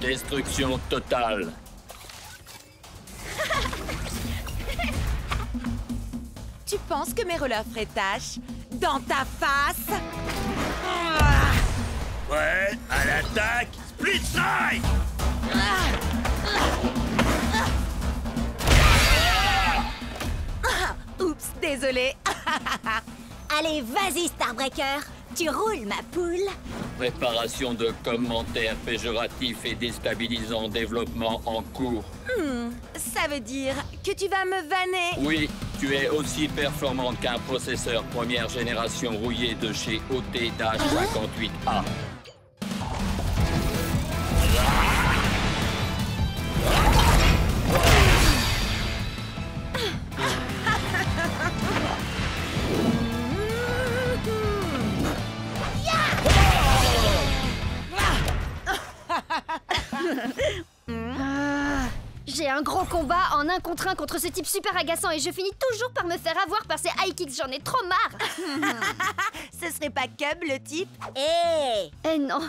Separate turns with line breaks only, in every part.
Destruction totale.
Tu penses que mes rollers feraient tâche dans ta face?
Ouais, à l'attaque, Split Strike!
Oups, désolé.
Allez, vas-y, Starbreaker. Tu roules, ma poule.
Préparation de commentaires péjoratifs et déstabilisants, développement en cours.
Ça veut dire que tu vas me vanner.
Oui, tu es aussi performante qu'un processeur première génération rouillé de chez OT-58A.
J'ai un gros combat en 1 contre 1 contre ce type super agaçant et je finis toujours par me faire avoir par ces high kicks, j'en ai trop marre.
Ce serait pas Cub, le type?
Eh non,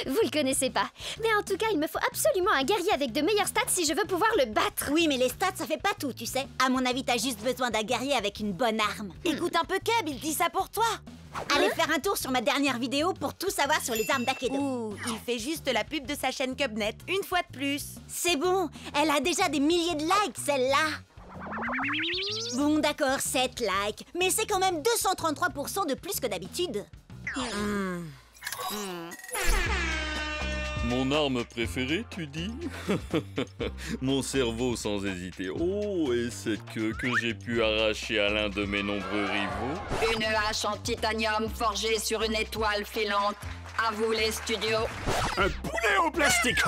vous le connaissez pas. Mais en tout cas, il me faut absolument un guerrier avec de meilleures stats si je veux pouvoir le battre.
Oui, mais les stats, ça fait pas tout, tu sais. À mon avis, t'as juste besoin d'un guerrier avec une bonne arme.
Écoute un peu Cub, il dit ça pour toi.
Allez faire un tour sur ma dernière vidéo pour tout savoir sur les armes d'Akedo.
Ouh, il fait juste la pub de sa chaîne Cubnet, une fois de plus.
C'est bon, elle a déjà des milliers de likes, celle-là. Bon, d'accord, 7 likes. Mais c'est quand même 233% de plus que d'habitude.
Mon arme préférée, tu dis? Mon cerveau sans hésiter. Oh, et cette queue que j'ai pu arracher à l'un de mes nombreux rivaux.
Une hache en titanium forgée sur une étoile filante. À vous les studios.
Un poulet au plastique.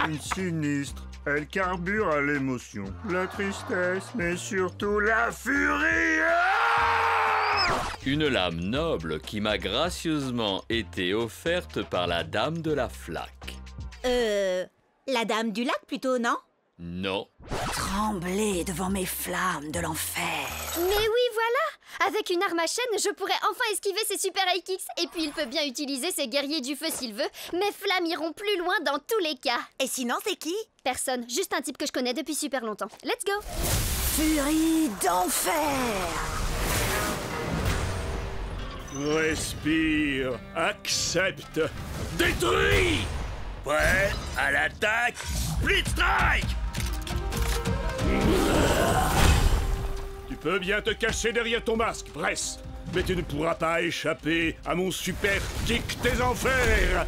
Une sinistre. Elle carbure à l'émotion, la tristesse, mais surtout la furie.
Une lame noble qui m'a gracieusement été offerte par la dame de la flaque.
La dame du lac plutôt, non?
Non.
Trembler devant mes flammes de l'enfer.
Mais oui, voilà. Avec une arme à chaîne, je pourrais enfin esquiver ses super high kicks. Et puis il peut bien utiliser ses guerriers du feu s'il veut. Mes flammes iront plus loin dans tous les cas.
Et sinon, c'est qui?
Personne, juste un type que je connais depuis super longtemps. Let's go.
Furie d'enfer.
Respire, accepte, détruis.
Prêt à l'attaque, Split Strike!
Tu peux bien te cacher derrière ton masque, Bress, mais tu ne pourras pas échapper à mon super kick des enfers.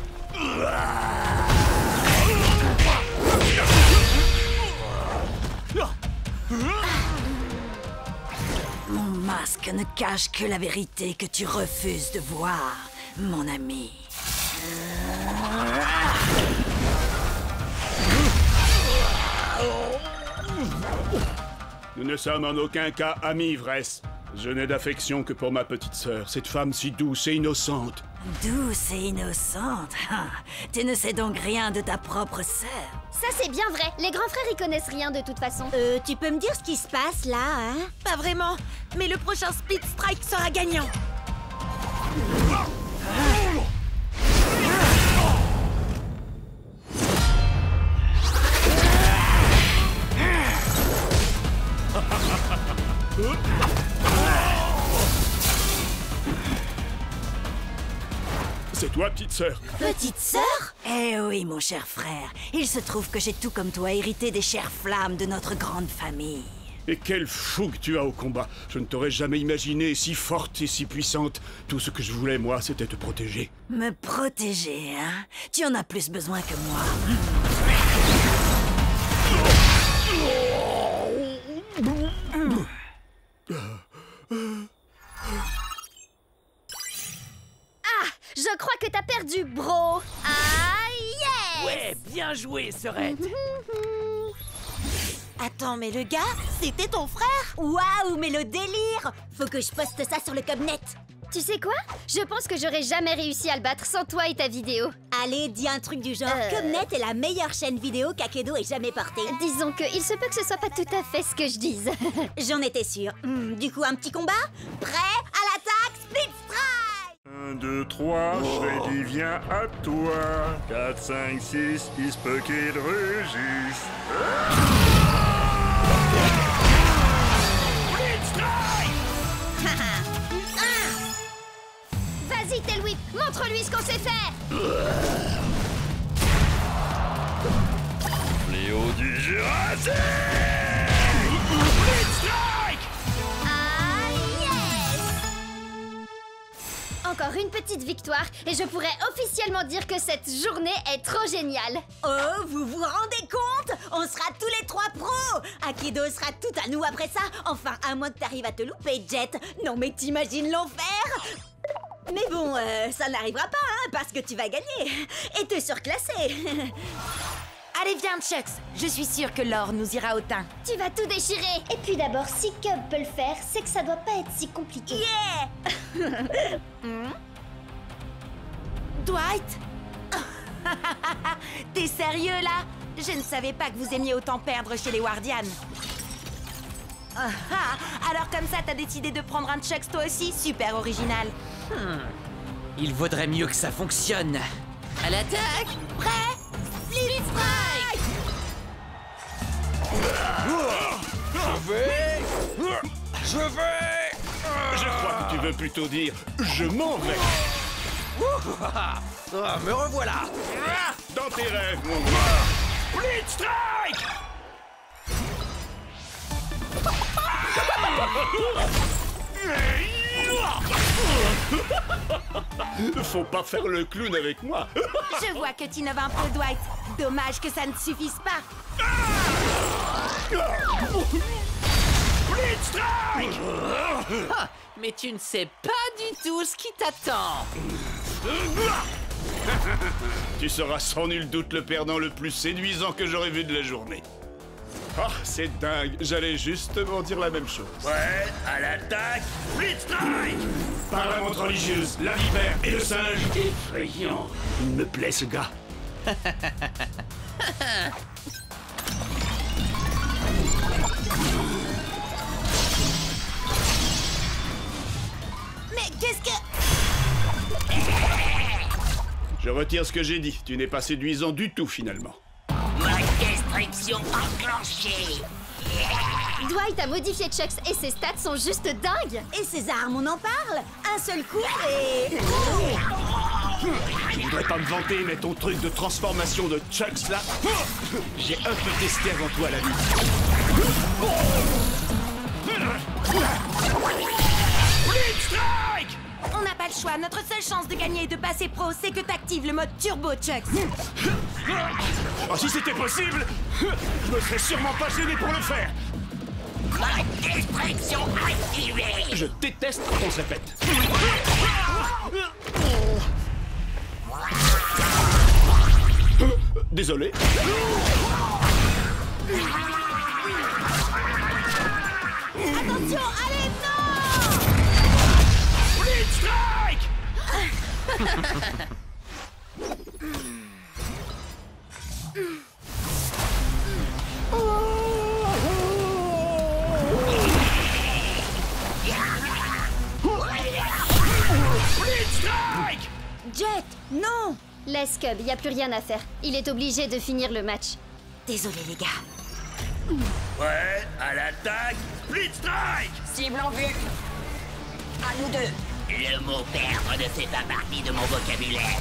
Mon masque ne cache que la vérité que tu refuses de voir, mon ami.
Nous ne sommes en aucun cas amis, Vress. Je n'ai d'affection que pour ma petite sœur, cette femme si douce et innocente.
Douce et innocente. Tu ne sais donc rien de ta propre sœur.
Ça c'est bien vrai. Les grands frères y connaissent rien de toute façon.
Tu peux me dire ce qui se passe là, hein?
Pas vraiment, mais le prochain Split Strike sera gagnant.
C'est toi, petite sœur.
Petite sœur? Eh oui, mon cher frère. Il se trouve que j'ai tout comme toi hérité des chères flammes de notre grande famille.
Et quelle fougue tu as au combat. Je ne t'aurais jamais imaginé si forte et si puissante. Tout ce que je voulais, moi, c'était te protéger.
Me protéger, hein? Tu en as plus besoin que moi.
Je crois que t'as perdu, bro. Ah, yes!
Ouais, bien joué, Serette.
Attends, mais le gars, c'était ton frère?
Waouh, mais le délire! Faut que je poste ça sur le Cubnet.
Tu sais quoi? Je pense que j'aurais jamais réussi à le battre sans toi et ta vidéo.
Allez, dis un truc du genre. Cubnet est la meilleure chaîne vidéo qu'Akedo ait jamais portée.
Disons que il se peut que ce soit pas tout à fait ce que je dise.
J'en étais sûre. Du coup, un petit combat? Prêt? À l'attaque, Split Strike!
1, 2, 3, Freddy vient à toi. 4, 5, 6, il se peut qu'il rugisse.
Vas-y, Tail Whip, montre-lui ce qu'on sait faire.
Fléau du Jurassique.
Ah, yes! Encore une petite victoire et je pourrais officiellement dire que cette journée est trop géniale.
Oh, vous vous rendez compte? On sera tous les 3 pros! Akido sera tout à nous après ça. Enfin, à moins que t'arrives à te louper, Jet. Non mais t'imagines l'enfer? Mais bon, ça n'arrivera pas, hein, parce que tu vas gagner. Et t'es surclassé.
Allez, viens, Chucks. Je suis sûre que l'or nous ira au teint.
Tu vas tout déchirer. Et puis d'abord, si Cub peut le faire, c'est que ça doit pas être si compliqué.
Yeah!
Dwight? T'es sérieux, là? Je ne savais pas que vous aimiez autant perdre chez les Wardians. Alors comme ça, t'as décidé de prendre un Chucks toi aussi? Super original.
Il vaudrait mieux que ça fonctionne. À l'attaque!
Prêt? Split Strike!
Je crois que tu veux plutôt dire je m'en vais.
Me revoilà!
Dans tes rêves, mon gars. Split Strike. Faut pas faire le clown avec moi.
Je vois que tu innoves un peu, Dwight. Dommage que ça ne suffise pas.
Split Strike.
Ah, mais tu ne sais pas du tout ce qui t'attend.
Tu seras sans nul doute le perdant le plus séduisant que j'aurais vu de la journée. Ah, c'est dingue, j'allais justement dire la même chose.
Ouais, à l'attaque.
Split Strike. Par la montre religieuse, la vipère et le singe. Effrayant. Il me plaît ce gars.
Mais qu'est-ce que...
Je retire ce que j'ai dit. Tu n'es pas séduisant du tout, finalement.
Mode destruction enclenchée.
Dwight a modifié Chucks et ses stats sont juste dingues.
Et ces armes, on en parle? Un seul coup et...
Je voudrais pas me vanter, mais ton truc de transformation de Chucks, là... J'ai un peu testé avant toi, la vie. Split Strike.
On n'a pas le choix. Notre seule chance de gagner et de passer pro, c'est que t'actives le mode turbo, Chucks.
Oh, si c'était possible, je me serais sûrement pas gêné pour le faire.
Mode destruction activée.
Je déteste qu'on se répète. Désolé.
Attention, allez, non!
Split Strike. Split Strike.
Jet, non!
Laisse Cub, y a plus rien à faire. Il est obligé de finir le match.
Désolé, les gars.
Ouais, à l'attaque.
Split Strike.
Cible en vue. À nous deux. Le mot perdre ne fait pas partie de mon vocabulaire.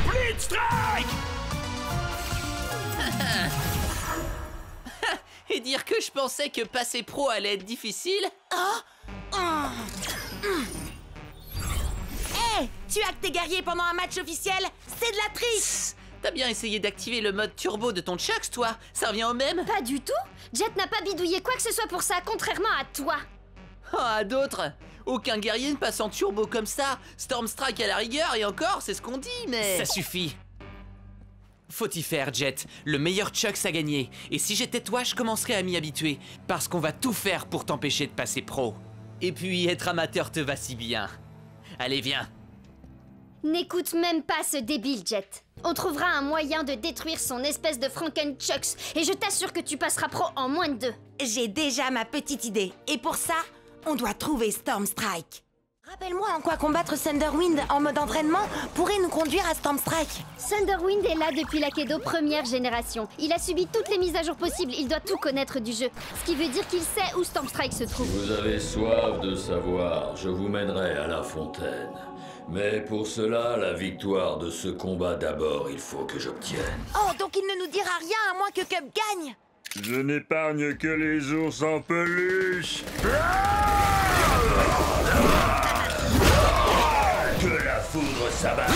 Split Strike.
Et dire que je pensais que passer pro allait être difficile?
Hé, tu actes tes guerriers pendant un match officiel? C'est de la triche!
T'as bien essayé d'activer le mode turbo de ton Chucks, toi? Ça revient au même?
Pas du tout. Jet n'a pas bidouillé quoi que ce soit pour ça, contrairement à toi.
Oh, à d'autres! Aucun guerrier ne passe en turbo comme ça! Storm Strike à la rigueur, et encore, c'est ce qu'on dit, mais... Ça suffit! Faut y faire, Jet. Le meilleur Chucks a gagné. Et si j'étais toi, je commencerais à m'y habituer. Parce qu'on va tout faire pour t'empêcher de passer pro. Et puis, être amateur te va si bien. Allez, viens.
N'écoute même pas ce débile, Jet. On trouvera un moyen de détruire son espèce de Franken-Chucks. Et je t'assure que tu passeras pro en moins de 2.
J'ai déjà ma petite idée. Et pour ça, on doit trouver Storm Strike. Rappelle-moi en quoi combattre Thunderwind en mode entraînement pourrait nous conduire à Stormstrike.
Thunderwind est là depuis l'Akedo première génération. Il a subi toutes les mises à jour possibles, il doit tout connaître du jeu. Ce qui veut dire qu'il sait où Stormstrike se trouve.
Vous avez soif de savoir, je vous mènerai à la fontaine. Mais pour cela, la victoire de ce combat d'abord, il faut que j'obtienne.
Oh, donc il ne nous dira rien à moins que Cup gagne.
Je n'épargne que les ours en peluche.
Que la foudre s'abatte.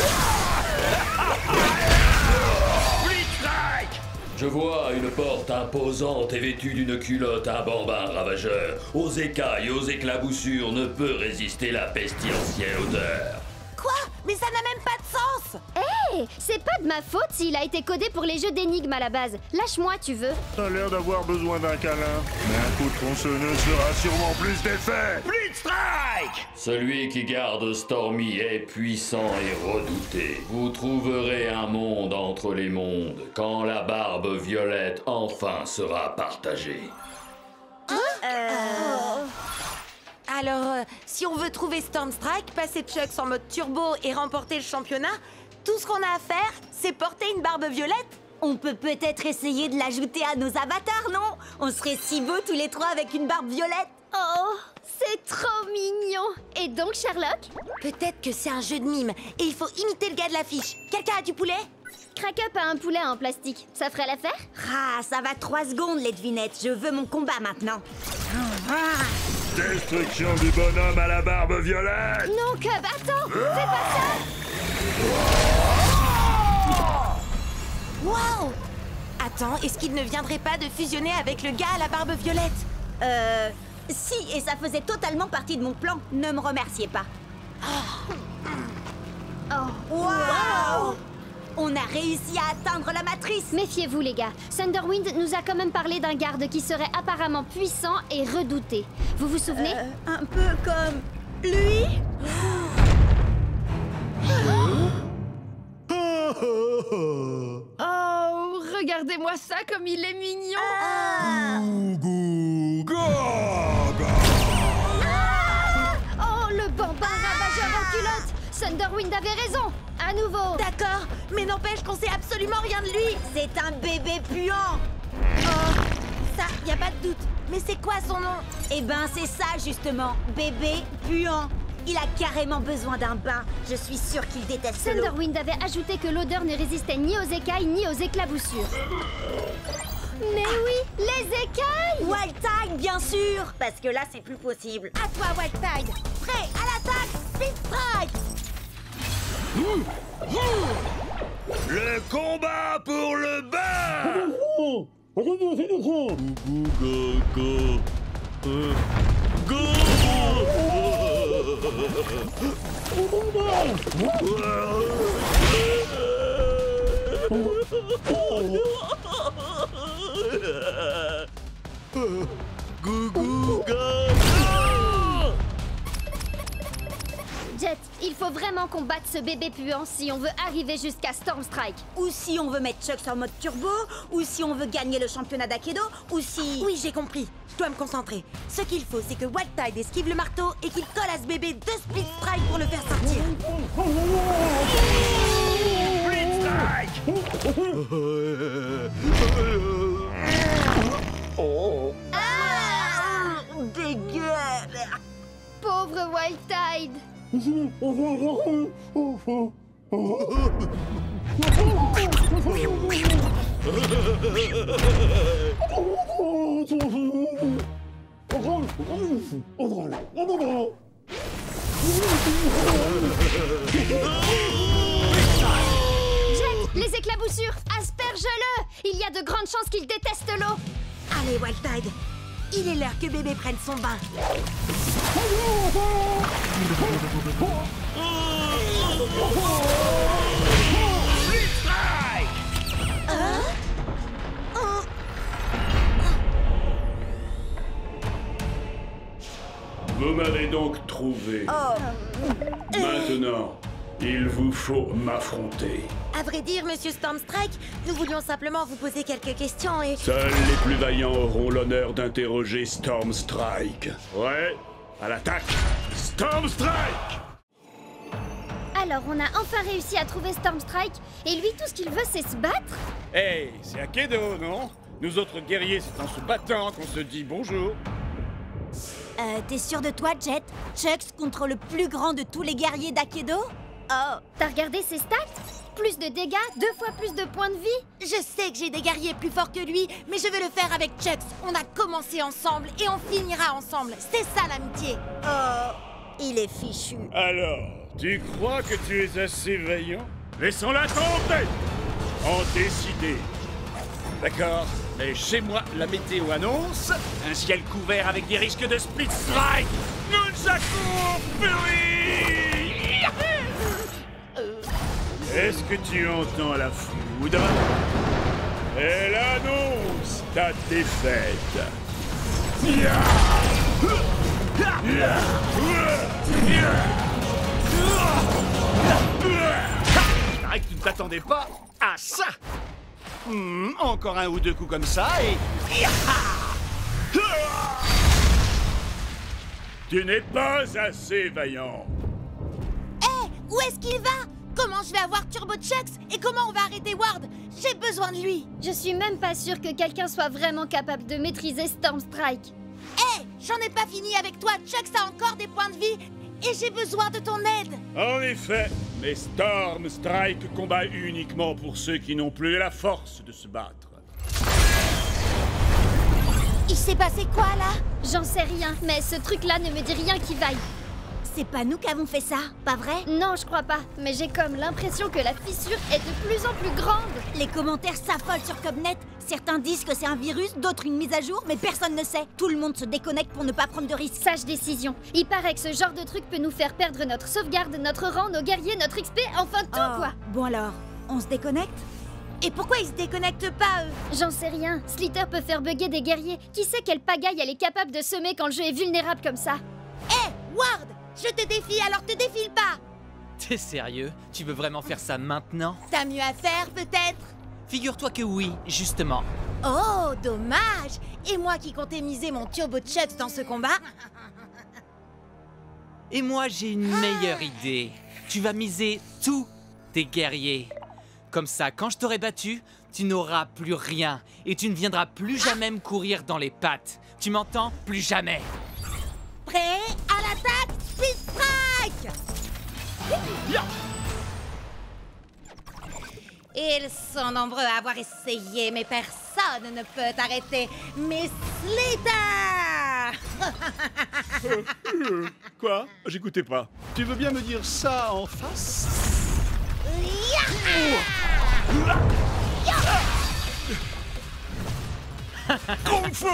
Je vois une porte imposante et vêtue d'une culotte, un bambin ravageur. Aux écailles, aux éclaboussures, ne peut résister la pestilentielle odeur.
Quoi? Mais ça n'a même pas de sens.
Hé, c'est pas de ma faute s'il a été codé pour les jeux d'énigmes à la base. Lâche-moi, tu veux.
T'as l'air d'avoir besoin d'un câlin. Mais un coup de tronçonneuse fera sûrement plus d'effet.
Blitzstrike! Celui qui garde Stormy est puissant et redouté. Vous trouverez un monde entre les mondes quand la barbe violette enfin sera partagée.
Alors, si on veut trouver Stormstrike, passer Chucks en mode turbo et remporter le championnat, tout ce qu'on a à faire, c'est porter une barbe violette.
On peut peut-être essayer de l'ajouter à nos avatars, non? On serait si beaux tous les trois avec une barbe violette.
Oh, c'est trop mignon. Et donc, Sherlock?
Peut-être que c'est un jeu de mime et il faut imiter le gars de l'affiche. Quelqu'un a du poulet?
Crack-up a un poulet en plastique. Ça ferait l'affaire?
Ah, ça va 3 secondes, les devinettes. Je veux mon combat maintenant.
Destruction du bonhomme à la barbe violette.
Non, Cub, attends! Fais pas ça!
Waouh! Attends, est-ce qu'il ne viendrait pas de fusionner avec le gars à la barbe violette?
Si, et ça faisait totalement partie de mon plan. Ne me remerciez pas. Waouh! On a réussi à atteindre la matrice.
Méfiez-vous, les gars. Thunderwind nous a quand même parlé d'un garde qui serait apparemment puissant et redouté. Vous vous souvenez?
Un peu comme lui.
Oh, regardez-moi ça comme il est mignon.
Oh, le bambin ravageur en culotte! Thunderwind avait raison! À nouveau!
D'accord, mais n'empêche qu'on sait absolument rien de lui.
C'est un bébé puant.
Oh, ça, y a pas de doute. Mais c'est quoi son nom?
Eh ben, c'est ça, justement. Bébé puant. Il a carrément besoin d'un bain. Je suis sûre qu'il déteste l'eau.
Thunderwind avait ajouté que l'odeur ne résistait ni aux écailles ni aux éclaboussures. Mais oui, les écailles!
Wildtide, bien sûr. Parce que là, c'est plus possible.
À toi, Wildtide! Prêt, à l'attaque! Blitzstrike!
Le combat pour le bain.
Jet, il faut vraiment combattre ce bébé puant si on veut arriver jusqu'à Stormstrike.
Ou si on veut mettre Chucks en mode turbo, ou si on veut gagner le championnat d'Akedo, ou si...
Oui, j'ai compris. Je dois me concentrer. Ce qu'il faut, c'est que Wildtide esquive le marteau et qu'il colle à ce bébé 2 split strike pour le faire sortir.
Ah, dégueu.
Pauvre Wildtide! Jet, les éclaboussures, asperge-le! Il y a de grandes chances qu'il déteste l'eau.
Allez, Wildtide, il est l'heure que bébé prenne son bain.
Vous m'avez donc trouvé. Maintenant, il vous faut m'affronter.
À vrai dire, Monsieur Stormstrike, nous voulions simplement vous poser quelques questions et...
Seuls les plus vaillants auront l'honneur d'interroger Stormstrike. Ouais? À l'attaque, Storm Strike!
Alors, on a enfin réussi à trouver Storm Strike, et lui, tout ce qu'il veut, c'est se battre?
Hey, c'est Akedo, non? Nous autres guerriers, c'est en se battant qu'on se dit bonjour.
T'es sûr de toi, Jet? Chucks contre le plus grand de tous les guerriers d'Akedo? Oh,
T'as regardé ses stats? Plus de dégâts, 2 fois plus de points de vie.
Je sais que j'ai des guerriers plus forts que lui, mais je vais le faire avec Chucks. On a commencé ensemble et on finira ensemble. C'est ça l'amitié.
oh, il est fichu.
Alors, tu crois que tu es assez vaillant? Laissons-la tomber! En décider. D'accord, mais chez moi, la météo annonce un ciel couvert avec des risques de split strike. Nunchaku Fury! Est-ce que tu entends la foudre? Elle annonce ta défaite. Il paraît que tu ne t'attendais pas à ça. Encore un ou deux coups comme ça et... Tu n'es pas assez vaillant.
Hé, où est-ce qu'il va? Comment je vais avoir Turbo Chucks? Et comment on va arrêter Ward? J'ai besoin de lui.
Je suis même pas sûre que quelqu'un soit vraiment capable de maîtriser Storm Strike.
Hé, j'en ai pas fini avec toi. Chucks a encore des points de vie et j'ai besoin de ton aide.
En effet, mais Storm Strike combat uniquement pour ceux qui n'ont plus la force de se battre.
Il s'est passé quoi là?
J'en sais rien, mais ce truc-là ne me dit rien qui vaille.
C'est pas nous qui avons fait ça, pas vrai?
Non, je crois pas, mais j'ai comme l'impression que la fissure est de plus en plus grande.
Les commentaires s'affolent sur Cobnet. Certains disent que c'est un virus, d'autres une mise à jour, mais personne ne sait. Tout le monde se déconnecte pour ne pas prendre de risques.
Sage décision. Il paraît que ce genre de truc peut nous faire perdre notre sauvegarde, notre rang, nos guerriers, notre XP, enfin tout quoi.
Bon alors, on se déconnecte?
Et pourquoi ils se déconnectent pas, eux?
J'en sais rien. Slither peut faire bugger des guerriers. Qui sait quelle pagaille elle est capable de semer quand le jeu est vulnérable comme ça?
Hé, Ward! Je te défie, alors te défile pas!
T'es sérieux? Tu veux vraiment faire ça maintenant?
T'as mieux à faire, peut-être?
Figure-toi que oui, justement.
Oh, dommage! Et moi qui comptais miser mon Turbo Chucks dans ce combat?
Et moi, j'ai une meilleure idée. Tu vas miser tous tes guerriers. Comme ça, quand je t'aurai battu, tu n'auras plus rien. Et tu ne viendras plus jamais me courir dans les pattes. Tu m'entends? Plus jamais.
Prêt? À l'attaque! Speed Strike! Ils sont nombreux à avoir essayé, mais personne ne peut arrêter Miss Slither!
Quoi? J'écoutais pas. Tu veux bien me dire ça en face? Kung Fu!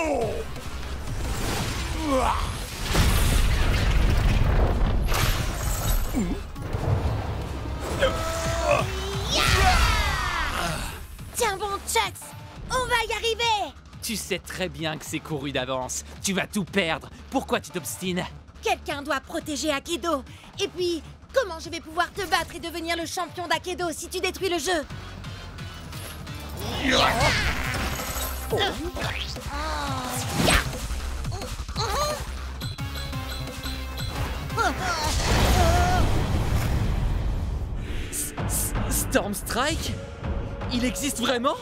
Tiens bon, Chucks! On va y arriver!
Tu sais très bien que c'est couru d'avance. Tu vas tout perdre. Pourquoi tu t'obstines?
Quelqu'un doit protéger Akedo. Et puis, comment je vais pouvoir te battre et devenir le champion d'Akedo si tu détruis le jeu?
Storm Strike? Il existe vraiment?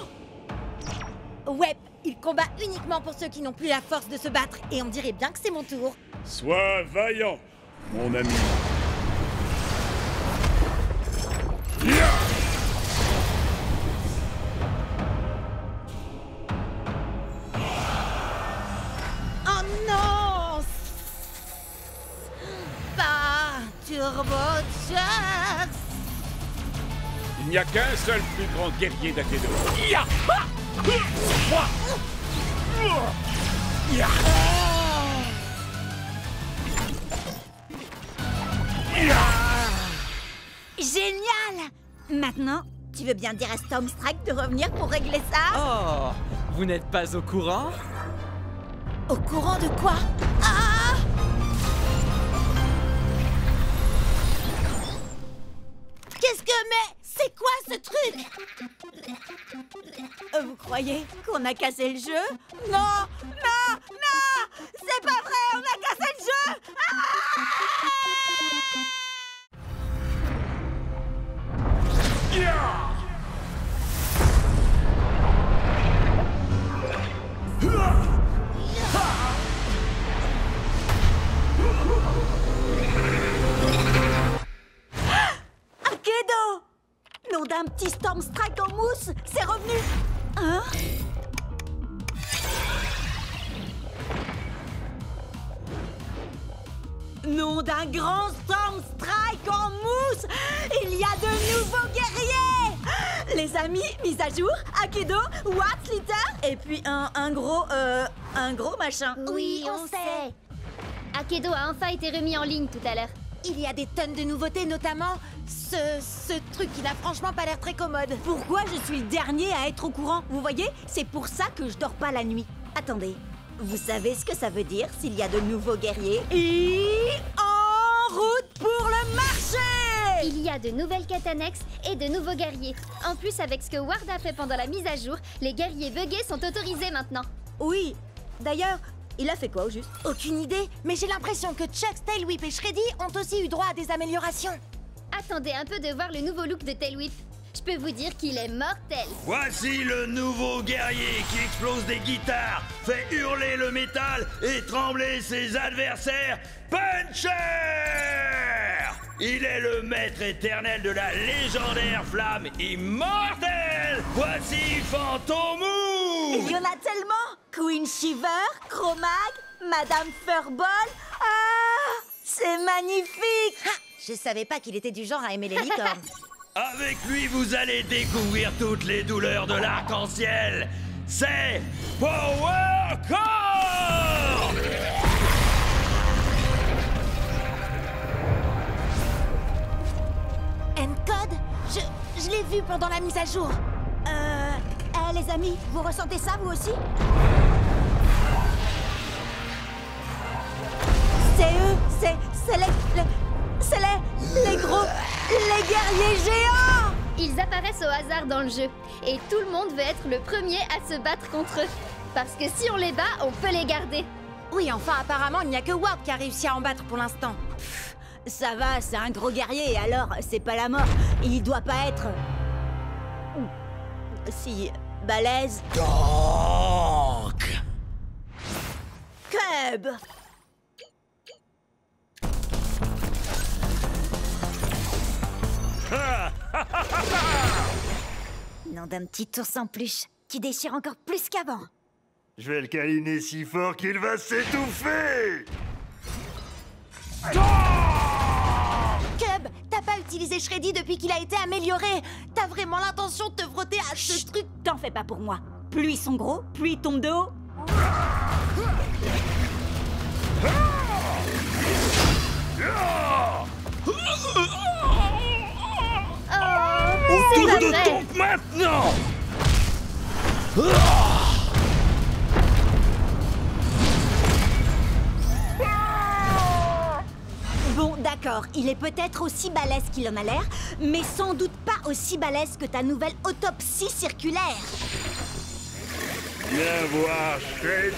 Ouais, il combat uniquement pour ceux qui n'ont plus la force de se battre. Et on dirait bien que c'est mon tour.
Sois vaillant, mon ami.
Oh non! Pas Turbo Chucks!
Il n'y a qu'un seul plus grand guerrier d'Akedo.
Génial! Maintenant, tu veux bien dire à Storm Strike de revenir pour régler ça?
Oh, vous n'êtes pas au courant?
Au courant de quoi? Ah! Qu'est-ce que... Mais c'est quoi ce truc?
Vous croyez qu'on a cassé le jeu? Non! Non! Non! C'est pas vrai, on a cassé le jeu. Akedo! Nom d'un petit Storm Strike en mousse, c'est revenu. Hein? Nom d'un grand Storm Strike en mousse, il y a de nouveaux guerriers. Les amis, mise à jour, Akedo, Watts, Litter, et puis un gros machin.
Oui, on sait. Akedo a enfin été remis en ligne tout à l'heure.
Il y a des tonnes de nouveautés, notamment ce truc qui n'a franchement pas l'air très commode.
Pourquoi je suis le dernier à être au courant? Vous voyez, c'est pour ça que je dors pas la nuit. Attendez, vous savez ce que ça veut dire s'il y a de nouveaux guerriers? Et en route pour le marché!
Il y a de nouvelles quêtes annexes et de nouveaux guerriers. En plus, avec ce que Ward a fait pendant la mise à jour, les guerriers buggés sont autorisés maintenant.
Oui, d'ailleurs, il a fait quoi au juste?
Aucune idée, mais j'ai l'impression que Chuck, Tailwhip et Shreddy ont aussi eu droit à des améliorations.
Attendez un peu de voir le nouveau look de Tailwhip. Je peux vous dire qu'il est mortel.
Voici le nouveau guerrier qui explose des guitares, fait hurler le métal et trembler ses adversaires, Puncher! Il est le maître éternel de la légendaire flamme immortelle. Voici Fantomou!
Il y en a tellement! Queen Shiver, Chromag, Madame Furball. Ah! C'est magnifique!
Ha! Je savais pas qu'il était du genre à aimer les licornes.
Avec lui, vous allez découvrir toutes les douleurs de l'arc-en-ciel. C'est Power Core!
Encode? Je l'ai vu pendant la mise à jour.
Les amis, vous ressentez ça vous aussi? C'est eux, c'est les guerriers géants!
Ils apparaissent au hasard dans le jeu. Et tout le monde veut être le premier à se battre contre eux. Parce que si on les bat, on peut les garder.
Oui, enfin, apparemment, il n'y a que Ward qui a réussi à en battre pour l'instant.
Ça va, c'est un gros guerrier, alors c'est pas la mort. Il doit pas être... si... balèze.
Donc...
Cub! Nom d'un petit ours en peluche qui déchire encore plus qu'avant.
Je vais le câliner si fort qu'il va s'étouffer.
Cub, t'as pas utilisé Shreddy depuis qu'il a été amélioré. T'as vraiment l'intention de te frotter à ce truc?
T'en fais pas pour moi. Plus ils sont gros, plus ils tombent de haut.
Autour
pas
de
vrai.
donc maintenant!
Bon, d'accord, il est peut-être aussi balèze qu'il en a l'air, mais sans doute pas aussi balèze que ta nouvelle autopsie circulaire.
Viens voir Shreddy.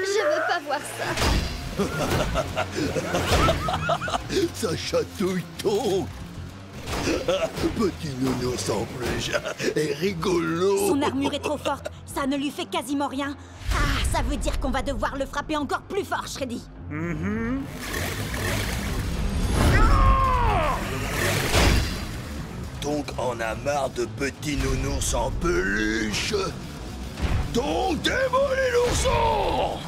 Je veux pas voir ça.
Ça chatouille donc. Petit nounours en peluche est rigolo.
Son armure est trop forte, ça ne lui fait quasiment rien. Ah, ça veut dire qu'on va devoir le frapper encore plus fort, Shreddy.
Donc on a marre de petits nounours en peluche. Donc démolis l'ourson.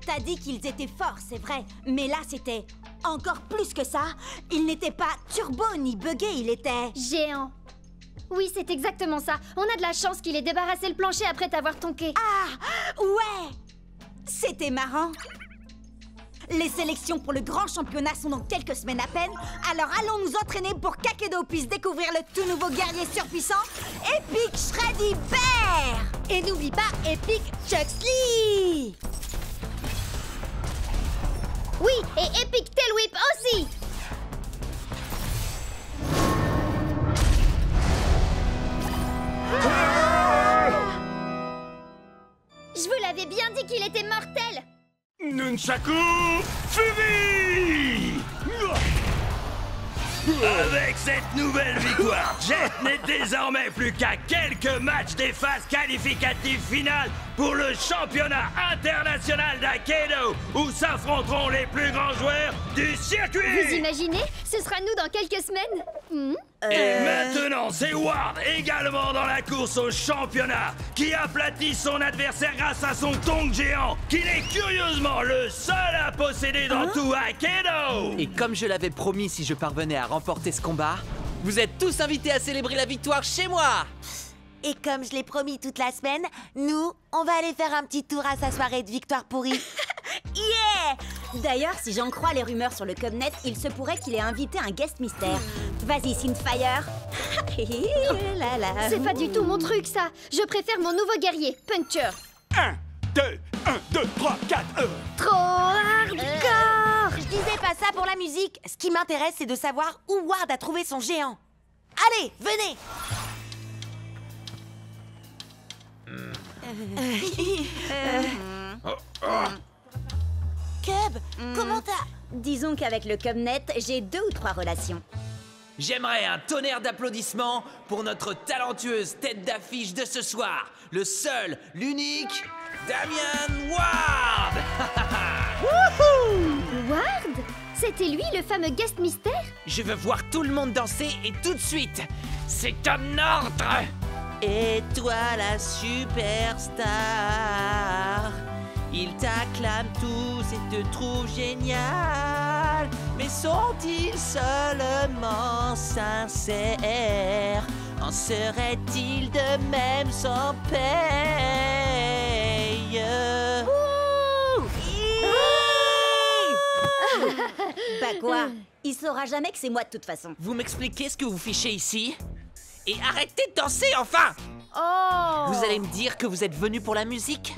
T'as dit qu'ils étaient forts, c'est vrai. Mais là, c'était encore plus que ça. Il n'était pas turbo ni buggé, il était...
Géant. Oui, c'est exactement ça. On a de la chance qu'il ait débarrassé le plancher après t'avoir tonké.
Ah, ouais. C'était marrant. Les sélections pour le grand championnat sont dans quelques semaines à peine. Alors allons nous entraîner pour qu'Akedo puisse découvrir le tout nouveau guerrier surpuissant, Epic Shreddy Bear. Et n'oublie pas Epic Chuxley.
Oui, et Epic Tailwhip aussi.
Ah!
Nunchaku Fury! Avec cette nouvelle victoire, Jet n'est désormais plus qu'à quelques matchs des phases qualificatives finales pour le championnat international d'Aikido, où s'affronteront les plus grands joueurs du circuit.
Vous imaginez? Ce sera nous dans quelques semaines.
Et maintenant, c'est Ward, également dans la course au championnat, qui aplatit son adversaire grâce à son tong géant, qu'il est curieusement le seul à posséder dans tout Aikido.
Et comme je l'avais promis, si je parvenais à remporter ce combat, vous êtes tous invités à célébrer la victoire chez moi.
Et comme je l'ai promis toute la semaine, nous, on va aller faire un petit tour à sa soirée de victoire pourrie.
Yeah! D'ailleurs, si j'en crois les rumeurs sur le Cubnet, il se pourrait qu'il ait invité un guest mystère. Vas-y, Synthfire.
C'est pas du tout mon truc, ça. Je préfère mon nouveau guerrier, Puncture.
1, 2, 3, 4,
Trop hardcore.
Je disais pas ça pour la musique. Ce qui m'intéresse, c'est de savoir où Ward a trouvé son géant. Allez, venez. Cub, comment t'as...
Disons qu'avec le Cubnet, j'ai 2 ou 3 relations.
J'aimerais un tonnerre d'applaudissements pour notre talentueuse tête d'affiche de ce soir, le seul, l'unique, Damian Ward.
Ward? C'était lui, le fameux guest mystère?
Je veux voir tout le monde danser et tout de suite. C'est comme ordre. Et toi la superstar, ils t'acclament tous et te trouvent génial. Mais sont-ils seulement sincères? En serait-il de même sans paye?
Bah quoi? Il saura jamais que c'est moi de toute façon.
Vous m'expliquez ce que vous fichez ici? Et arrêtez de danser, enfin!
Oh!
Vous allez me dire que vous êtes venu pour la musique?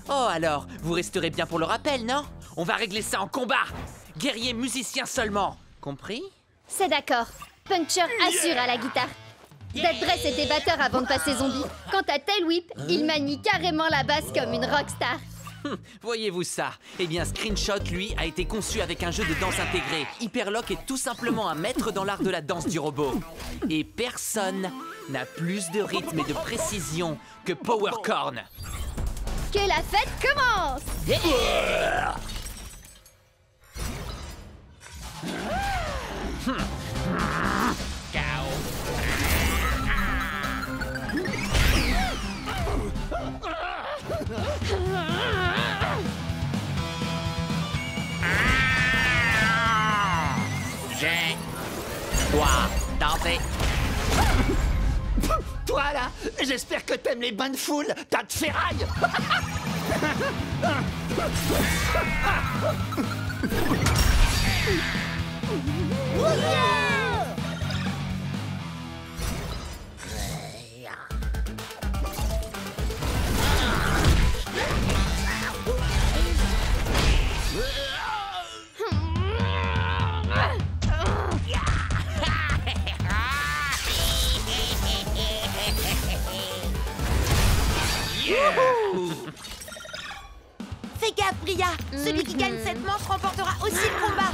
Oh alors, vous resterez bien pour le rappel, non? On va régler ça en combat! Guerrier musicien seulement, compris?
C'est d'accord. Puncture assure à la guitare. Dead Dress était batteur avant de passer zombie. Quant à Tail Whip, il manie carrément la basse comme une rockstar.
Voyez-vous ça? Eh bien, Screenshot, lui, a été conçu avec un jeu de danse intégré. Hyperlock est tout simplement un maître dans l'art de la danse du robot. Et personne n'a plus de rythme et de précision que Powercorn.
Que la fête commence!
J'ai... Toi, danser.
Toi là, j'espère que t'aimes les bains de foule, tas de ferraille.
Fais gaffe, Bria. Celui qui gagne cette manche remportera aussi le combat.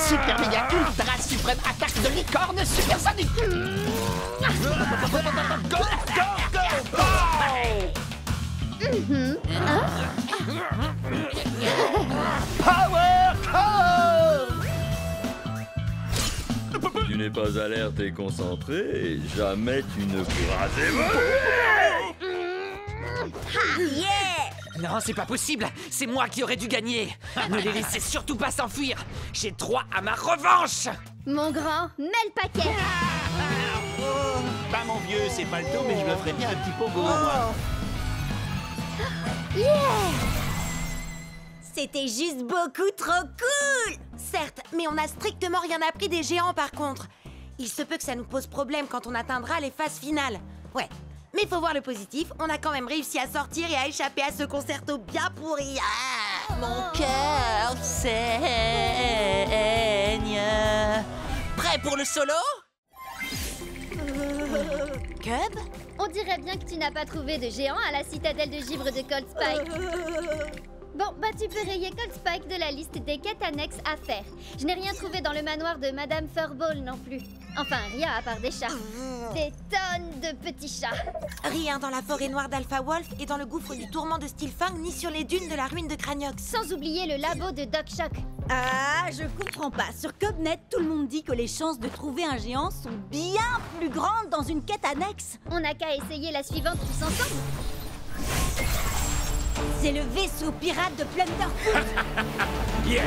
Super méga ultra suprême attaque de licorne supersonique. Go, go, go, go.
Power Core.
Tu n'es pas alerte et concentré, et jamais tu ne pourras évoluer.
Non, c'est pas possible. C'est moi qui aurais dû gagner. Ne les laissez surtout pas s'enfuir. J'ai droit à ma revanche.
Mon grand, mets le paquet.
Bah mon vieux, c'est pas le tout, mais je me ferais bien un petit pogo, moi.
C'était juste beaucoup trop cool.
Certes, mais on n'a strictement rien appris des géants par contre. Il se peut que ça nous pose problème quand on atteindra les phases finales. Ouais, mais faut voir le positif, on a quand même réussi à sortir et à échapper à ce concerto bien pourri. Ah,
Mon cœur saigne. Prêt pour le solo?
Cub?
On dirait bien que tu n'as pas trouvé de géant à la citadelle de givre de Cold Spike. Bon, bah tu peux rayer Cold Spike de la liste des quêtes annexes à faire. Je n'ai rien trouvé dans le manoir de Madame Furball non plus. Enfin, rien à part des chats. Des tonnes de petits chats.
Rien dans la forêt noire d'Alpha Wolf et dans le gouffre du tourment de Steelfang, ni sur les dunes de la ruine de Craniox.
Sans oublier le labo de Doc Shock.
Ah, je comprends pas. Sur Cubnet, tout le monde dit que les chances de trouver un géant sont bien plus grandes dans une quête annexe.
On n'a qu'à essayer la suivante tous ensemble.
C'est le vaisseau pirate de Plunderfoot.
Yeah!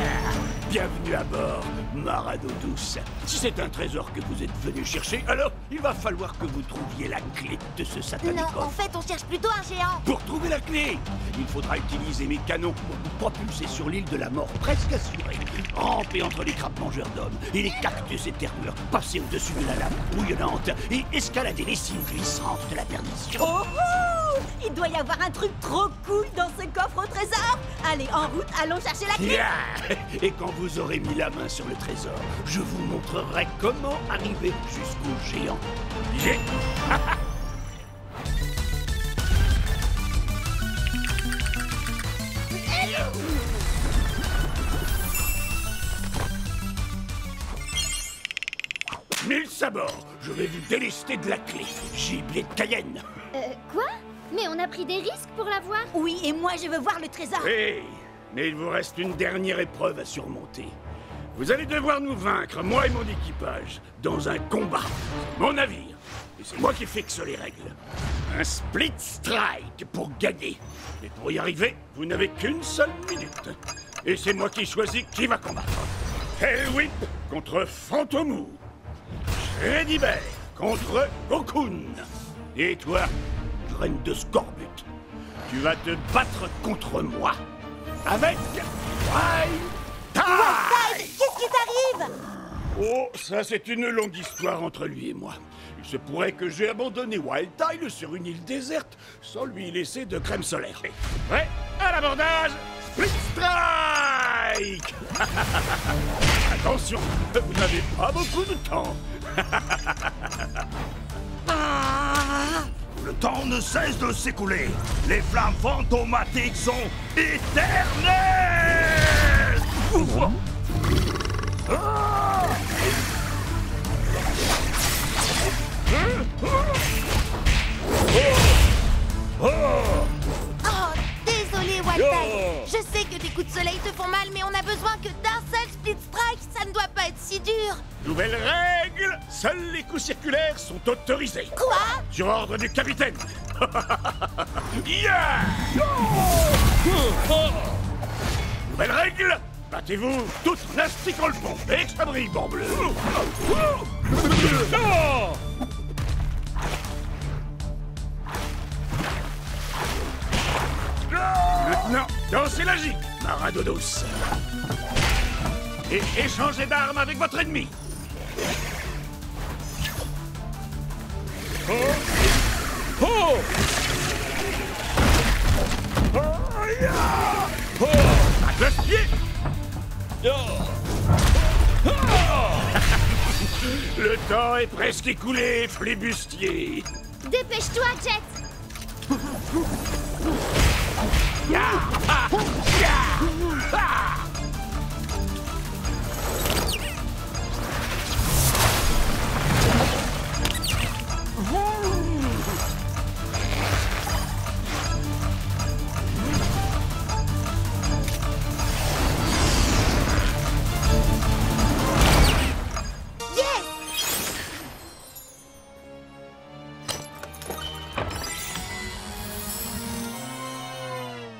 Bienvenue à bord, Marado douce. Si c'est un trésor que vous êtes venu chercher, alors il va falloir que vous trouviez la clé de ce satanique
Non,
coffre.
en fait, on cherche plutôt un géant.
Pour trouver la clé, il faudra utiliser mes canons pour vous propulser sur l'île de la mort presque assurée. Ramper entre les crabes mangeurs d'hommes et les cactus éterneurs, passer au-dessus de la lave bouillonnante et escalader les cimes glissantes de la perdition.
Oh, oh! Il doit y avoir un truc trop cool dans ce coffre au trésor. Allez, en route, allons chercher la clé.
Yeah! Et quand vous aurez mis la main sur le trésor, je vous montrerai comment arriver jusqu'au géant. Yeah! Mille sabords, je vais vous délester de la clé. Gibier de Cayenne.
Quoi? Mais on a pris des risques pour l'avoir.
Oui, et moi je veux voir le trésor.
Oui, mais il vous reste une dernière épreuve à surmonter. Vous allez devoir nous vaincre, moi et mon équipage, dans un combat. Mon navire. Et c'est moi qui fixe les règles. Un split strike pour gagner. Et pour y arriver, vous n'avez qu'une seule minute. Et c'est moi qui choisis qui va combattre. Hellwhip contre Fantomou. Shreddy Bear contre Cocoon. Et toi, graine de scorbut, tu vas te battre contre moi avec Wild Tide.
Qu'est-ce qui t'arrive?
Oh, ça c'est une longue histoire entre lui et moi. Il se pourrait que j'ai abandonné Wild Tide sur une île déserte sans lui laisser de crème solaire. Prêt à l'abordage, Split Strike. Attention, vous n'avez pas beaucoup de temps.
Le temps ne cesse de s'écouler. Les flammes fantomatiques sont éternelles.
Oh, désolé, Walter. Je sais que tes coups de soleil te font mal, mais on a besoin que d'un seul split strike. Ça ne doit pas être si dur.
Nouvelle règle, seuls les coups circulaires sont autorisés.
Quoi?
Sur ordre du capitaine. Yeah! Nouvelle règle, battez-vous tous en astiquant le pont et que ça brille, bleu. Maintenant, dansez la gigue, Marado douce. Et échangez d'armes avec votre ennemi. Accroche-pied. Le temps est presque écoulé, flibustier.
Dépêche-toi, Jet.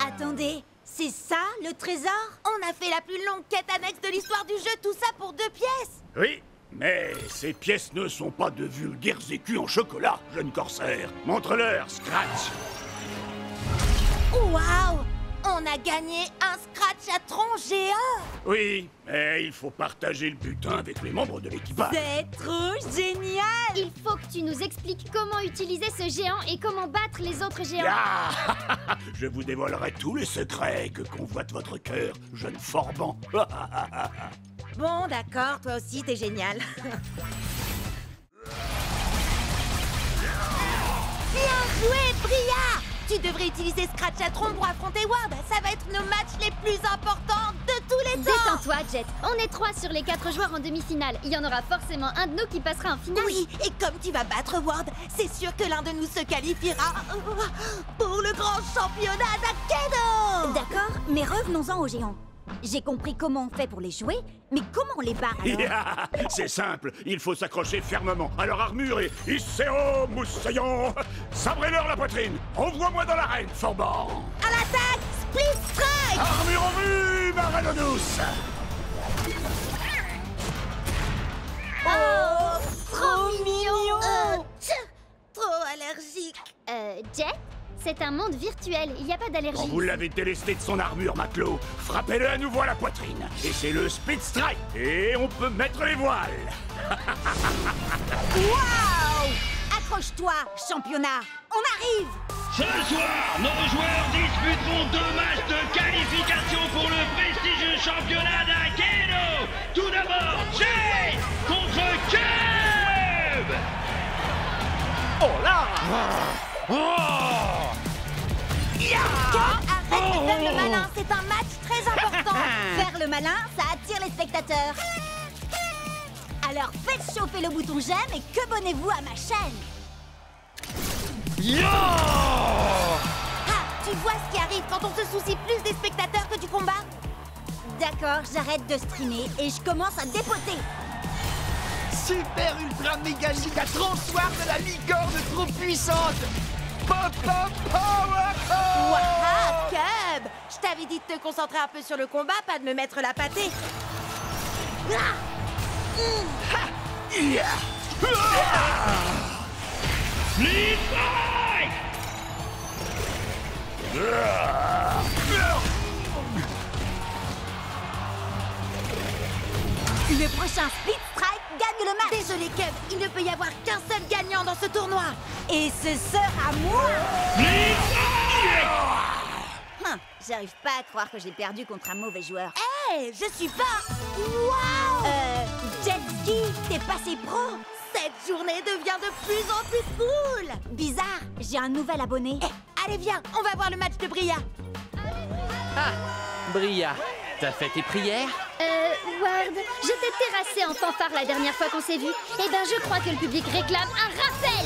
Attendez, c'est ça le trésor?
On a fait la plus longue quête annexe de l'histoire du jeu, tout ça pour 2 pièces.
Oui, mais ces pièces ne sont pas de vulgaires écus en chocolat, jeune corsaire. Montre-leur, Scratch.
Waouh! On a gagné un scratch à tronc géant.
Oui, mais il faut partager le butin avec les membres de l'équipage.
C'est trop génial!
Il faut que tu nous expliques comment utiliser ce géant et comment battre les autres géants.
Ah je vous dévoilerai tous les secrets que convoite votre cœur, jeune forban.
Bon, d'accord, toi aussi, t'es génial. Tu devrais utiliser Scratch Chatron pour affronter Ward. Ça va être nos matchs les plus importants de tous les temps.
Détends-toi, Jet. On est 3 sur les 4 joueurs en demi-finale. Il y en aura forcément un de nous qui passera en finale.
Oui, et comme tu vas battre Ward, c'est sûr que l'un de nous se qualifiera pour le grand championnat d'Akedo.
D'accord, mais revenons-en aux géants. J'ai compris comment on fait pour les jouer, mais comment on les bat alors?
C'est simple, il faut s'accrocher fermement à leur armure et Isseo Moussaillon. Sabrez-leur la poitrine. Envoie-moi dans l'arène, Forban.
À l'attaque, Split Strike.
Armure en vue, Marano douce.
Oh, trop mignon. Trop allergique.
Jet, c'est un monde virtuel, il n'y a pas d'allergie.
Quand vous l'avez délesté de son armure, matelot, frappez-le à nouveau à la poitrine. Et c'est le Split Strike. Et on peut mettre les voiles.
Waouh! Accroche-toi, championnat. On arrive.
Ce soir, nos joueurs disputeront 2 matchs de qualification pour le prestigieux championnat d'Akedo. Tout d'abord, Jay contre Cube.
Oh là!
Arrête de faire le malin, c'est un match très important.
Faire le malin, ça attire les spectateurs. Alors faites chauffer le bouton j'aime et que abonnez-vous à ma chaîne.
Tu vois ce qui arrive quand on se soucie plus des spectateurs que du combat?
D'accord, j'arrête de streamer et je commence à dépoter.
Super ultra méga giga transwar de la licorne trop puissante. Pop pop power.
Waouh, Cub! Je t'avais dit de te concentrer un peu sur le combat, pas de me mettre la pâtée.
Split Strike.
Le prochain Split Strike gagne le match.
Désolé, Cub, il ne peut y avoir qu'un seul gagnant dans ce tournoi.
Et ce sera moi.
Split Strike.
J'arrive pas à croire que j'ai perdu contre un mauvais joueur.
Hé, je suis pas... Waouh!
Jet Ski, t'es passé pro.
Cette journée devient de plus en plus cool.
Bizarre, j'ai un nouvel abonné.
Allez, viens, on va voir le match de Bria.
Ah, Bria, t'as fait tes prières?
Ward, je t'ai terrassé en fanfare la dernière fois qu'on s'est vu. Eh ben, je crois que le public réclame un rappel.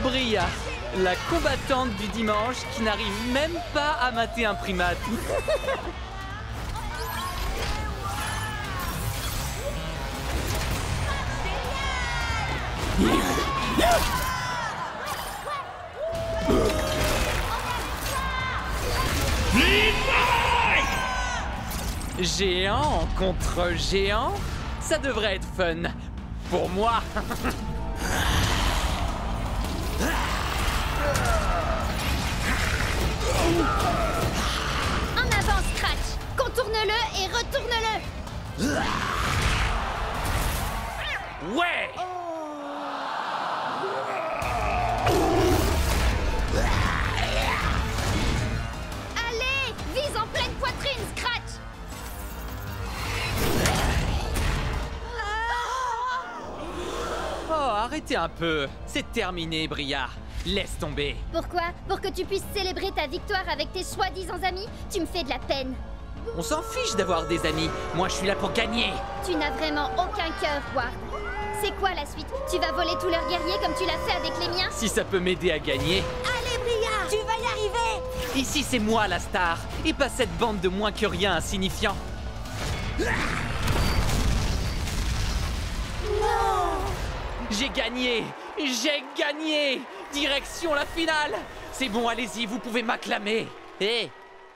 Bria, la combattante du dimanche qui n'arrive même pas à mater un primate. Géant contre géant, ça devrait être fun. Pour moi.
En avant, Scratch. Contourne-le et retourne-le.
Ouais.
Allez, vise en pleine poitrine, Scratch.
Oh, arrêtez un peu. C'est terminé, Bria. Laisse tomber.
Pourquoi? Pour que tu puisses célébrer ta victoire avec tes soi-disant amis? Tu me fais de la peine.
On s'en fiche d'avoir des amis. Moi, je suis là pour gagner.
Tu n'as vraiment aucun cœur, Ward. C'est quoi la suite? Tu vas voler tous leurs guerriers comme tu l'as fait avec les miens?
Si ça peut m'aider à gagner.
Allez, Bria!
Tu vas y arriver!
Ici, c'est moi la star, et pas cette bande de moins que rien insignifiants.
Non!
J'ai gagné! J'ai gagné! Direction la finale! C'est bon, allez-y, vous pouvez m'acclamer. Hé,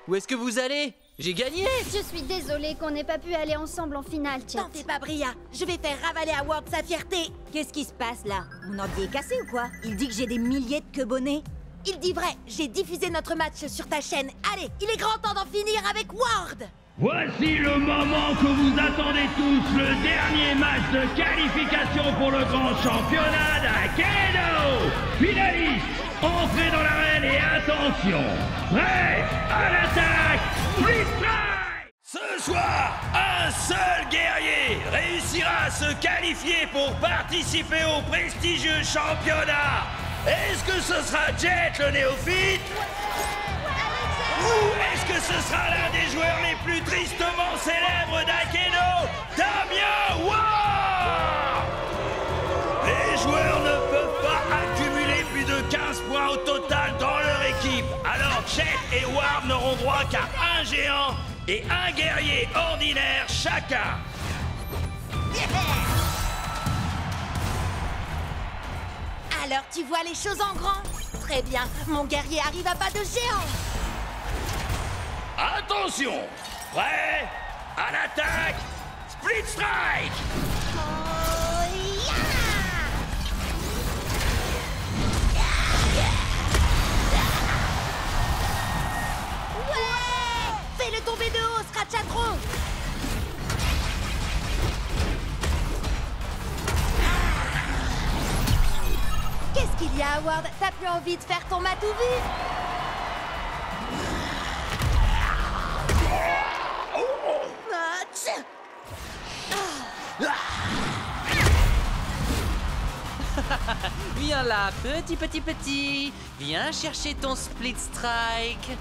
où est-ce que vous allez? J'ai gagné!
Je suis désolée qu'on n'ait pas pu aller ensemble en finale, Jet.
T'en fais pas, Bria. Je vais faire ravaler à Ward sa fierté.
Qu'est-ce qui se passe là? Mon ordi est cassé ou quoi? Il dit que j'ai des milliers de quebonnets.
Il dit vrai, j'ai diffusé notre match sur ta chaîne. Allez, il est grand temps d'en finir avec Ward.
Voici le moment que vous attendez tous, le dernier match de qualification pour le grand championnat d'Akedo. Finaliste, entrez dans l'arène et attention, prêt à l'attaque, Split Strike. Ce soir, un Un seul guerrier réussira à se qualifier pour participer au prestigieux championnat. Est-ce que ce sera Jet le néophyte? Ou est-ce que ce sera l'un des joueurs les plus tristement célèbres d'Akedo, Damien Ward? Les joueurs ne peuvent pas accumuler plus de 15 points au total dans leur équipe. Alors Jet et Ward n'auront droit qu'à un géant et un guerrier ordinaire chacun.
Alors tu vois les choses en grand? Très bien, mon guerrier arrive à pas de géant.
Attention! Prêt? À l'attaque! Split Strike!
Ouais! Fais-le tomber de haut, Scratchatron! Qu'est-ce qu'il y a, Howard? T'as plus envie de faire ton matou vu?
Viens là, petit. Viens chercher ton Split Strike.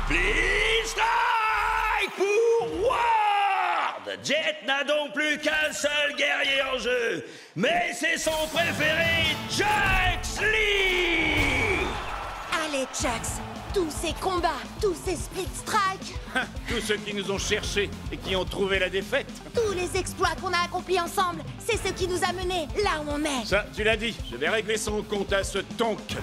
Split Strike pour Ward! Jet n'a donc plus qu'un seul guerrier en jeu, mais c'est son préféré, Chucks Lee!
Allez, Chucks! Tous ces combats, tous ces split strikes,
Tous ceux qui nous ont cherchés et qui ont trouvé la défaite.
tous les exploits qu'on a accomplis ensemble, c'est ce qui nous a menés là où on est.
Ça, tu l'as dit, je vais régler son compte à ce tonk.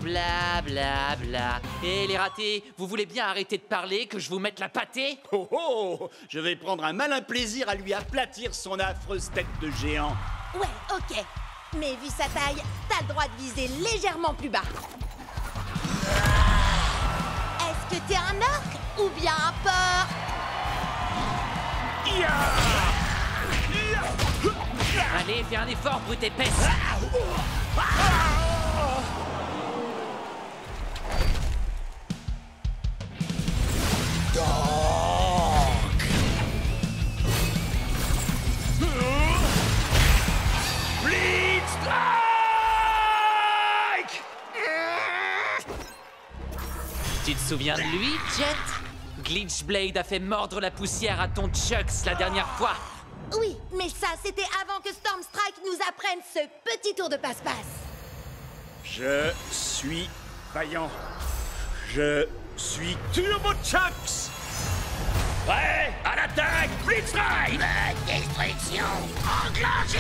Bla bla bla. Et les ratés, vous voulez bien arrêter de parler, que je vous mette la pâtée?
Oh oh, je vais prendre un malin plaisir à lui aplatir son affreuse tête de géant.
Ouais, ok. Mais vu sa taille, t'as le droit de viser légèrement plus bas. Est-ce que t'es un orc ou bien un porc?
Allez, fais un effort, brute épaisse.
Split Strike!
Tu te souviens de lui, Jet? Glitchblade a fait mordre la poussière à ton Chucks la dernière fois.
Oui, mais ça, c'était avant que Stormstrike nous apprenne ce petit tour de passe-passe.
Je suis vaillant. Je suis Turbo Chucks.
Prêt? À l'attaque! Split Strike!
Destruction enclenchée!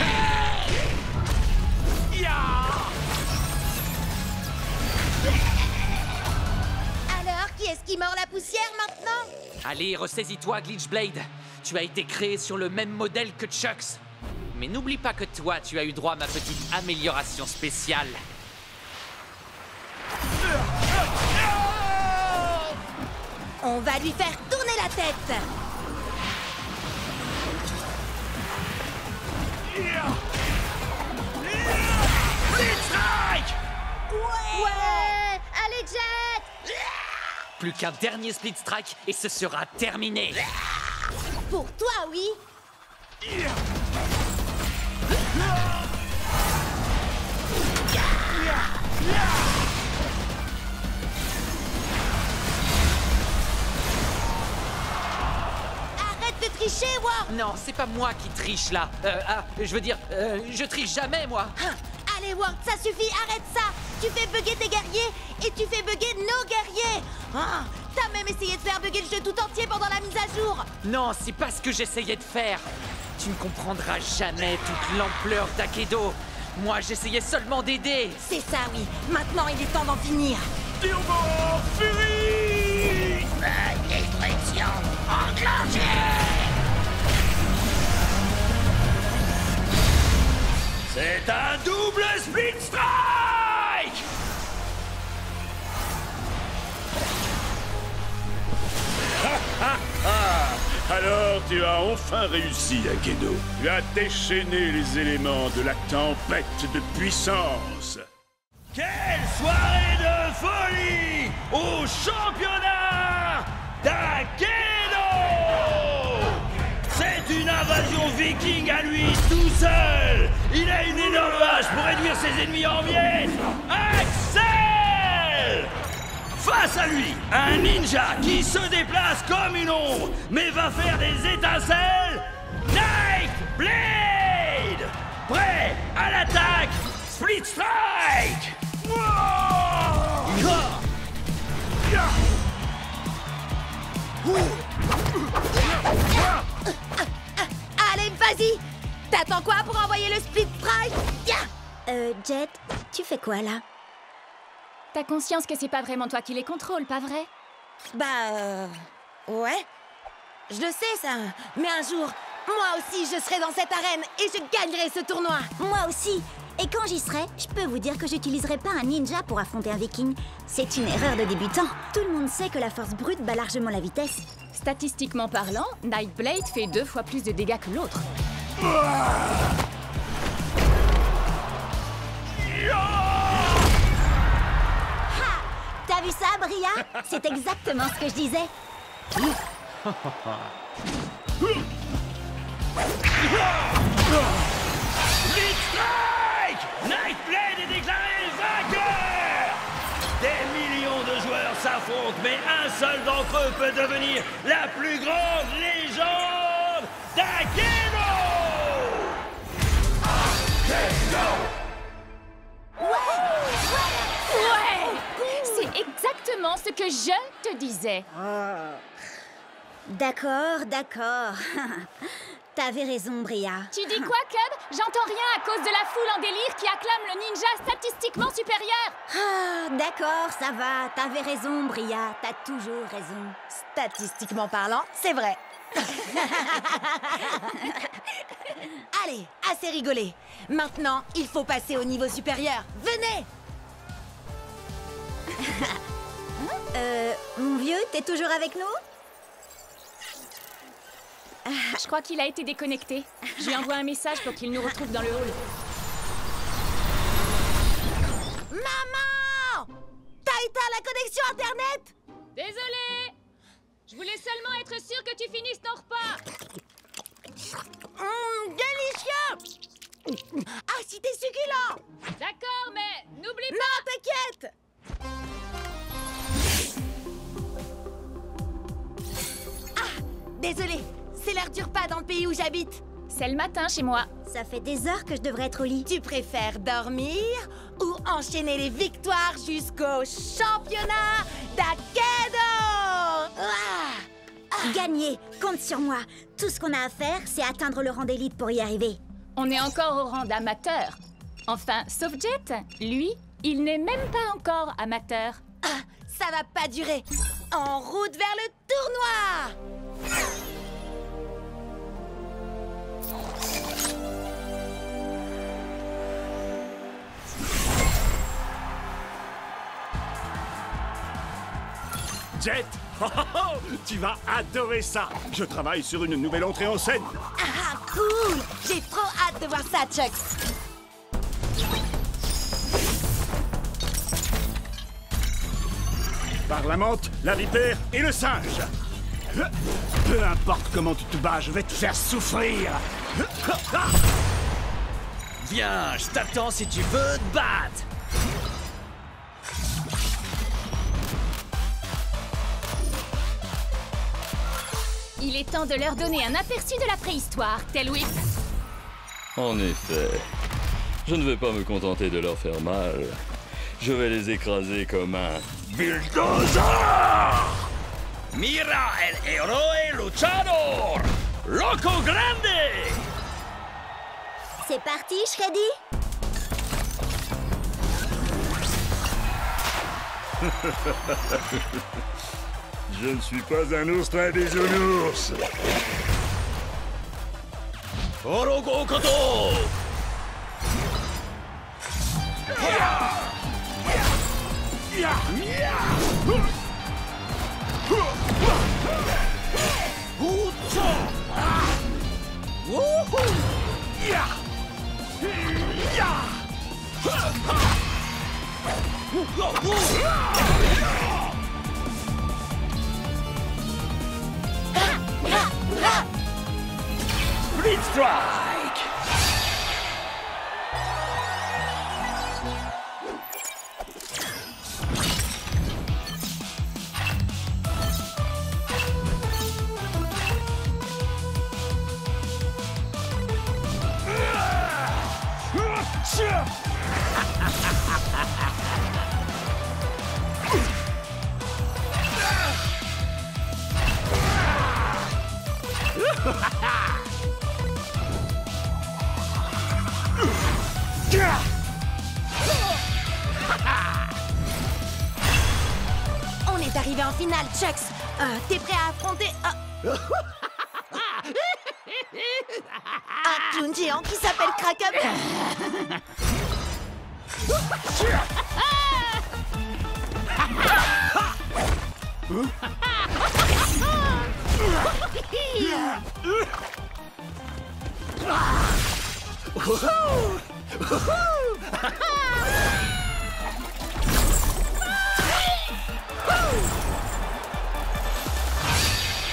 Alors, qui est-ce qui mord la poussière maintenant?
Allez, ressaisis-toi, Glitchblade. Tu as été créé sur le même modèle que Chucks. Mais n'oublie pas que toi, tu as eu droit à ma petite amélioration spéciale.
On va lui faire tourner la tête.
Split Strike!
Ouais! Allez, Jet!
Plus qu'un dernier Split Strike et ce sera terminé.
Pour toi, oui. Arrête de tricher, Ward.
Non, c'est pas moi qui triche là. Je triche jamais, moi.
Hein, allez, Ward, ça suffit, arrête ça. Tu fais bugger tes guerriers et tu fais bugger nos guerriers. Ah, t'as même essayé de faire bugger le jeu tout entier pendant la mise à jour.
Non, c'est pas ce que j'essayais de faire. Tu ne comprendras jamais toute l'ampleur d'Akedo. Moi, j'essayais seulement d'aider.
C'est ça, oui. Maintenant, il est temps d'en finir.
Turbo Fury!
Destruction enclenchée!
C'est un double Split Strike!
Alors tu as enfin réussi, Akedo. Tu as déchaîné les éléments de la tempête de puissance.
Quelle soirée de folie au championnat d'Akedo! C'est une invasion viking à lui tout seul! Il a une énorme hache pour réduire ses ennemis en miettes! Axel! Face à lui, un ninja qui se déplace comme une ombre, mais va faire des étincelles! Night Blade! Prêt à l'attaque! Split Strike!
Allez, vas-y! T'attends quoi pour envoyer le Split Strike?
Jet, tu fais quoi là?
T'as conscience que c'est pas vraiment toi qui les contrôle, pas vrai?
Ouais. Je le sais, ça. Mais un jour, moi aussi, je serai dans cette arène et je gagnerai ce tournoi.
Moi aussi. Et quand j'y serai, je peux vous dire que j'utiliserai pas un ninja pour affronter un viking. C'est une erreur de débutant. Tout le monde sait que la force brute bat largement la vitesse.
Statistiquement parlant, Nightblade fait 2 fois plus de dégâts que l'autre.
T'as vu ça, Bria? C'est exactement ce que je disais.
Split Strike! Nightblade est déclaré vainqueur! Des millions de joueurs s'affrontent, mais un seul d'entre eux peut devenir la plus grande légende d'Akedo!
Ouais! C'est exactement ce que je te disais.
D'accord, d'accord. T'avais raison, Bria.
Tu dis quoi, Cub? J'entends rien à cause de la foule en délire qui acclame le ninja statistiquement supérieur.
Ah, d'accord, ça va. T'avais raison, Bria. T'as toujours raison.
Statistiquement parlant, c'est vrai. Allez, assez rigolé. Maintenant, il faut passer au niveau supérieur. Venez!
Mon vieux, t'es toujours avec nous?
Je crois qu'il a été déconnecté. Je lui envoie un message pour qu'il nous retrouve dans le hall.
Maman! T'as éteint la connexion Internet?
Désolée! Je voulais seulement être sûre que tu finisses ton repas.
Délicieux! Ah, si t'es succulent!
D'accord, mais n'oublie pas...
Non, t'inquiète! Ah, désolé, c'est l'heure du repas dans le pays où j'habite.
C'est le matin chez moi.
Ça fait des heures que je devrais être au lit.
Tu préfères dormir ou enchaîner les victoires jusqu'au championnat d'Akedo?
Gagner, compte sur moi. Tout ce qu'on a à faire, c'est atteindre le rang d'élite pour y arriver.
On est encore au rang d'amateur. Enfin, sauf Jet. Lui, il n'est même pas encore amateur.
Ah, ça va pas durer. En route vers le tournoi!
Jet, tu vas adorer ça. Je travaille sur une nouvelle entrée en scène.
Ah, cool! J'ai trop hâte de voir ça, Chuck.
Par la menthe, la vipère et le singe. Peu importe comment tu te bats, je vais te faire souffrir.
Viens, je t'attends si tu veux te battre.
Il est temps de leur donner un aperçu de la préhistoire, Tailwhip.
En effet, je ne vais pas me contenter de leur faire mal. Je vais les écraser comme un
bulldozer! Mira el héroe luchador! Loco grande!
C'est parti, Shreddy?
Je ne suis pas un ours très bisounours.
Orogo Koto!
Blitz Strike!
On est arrivé en finale, Chucks. T'es prêt à affronter un clown géant qui s'appelle Kraken?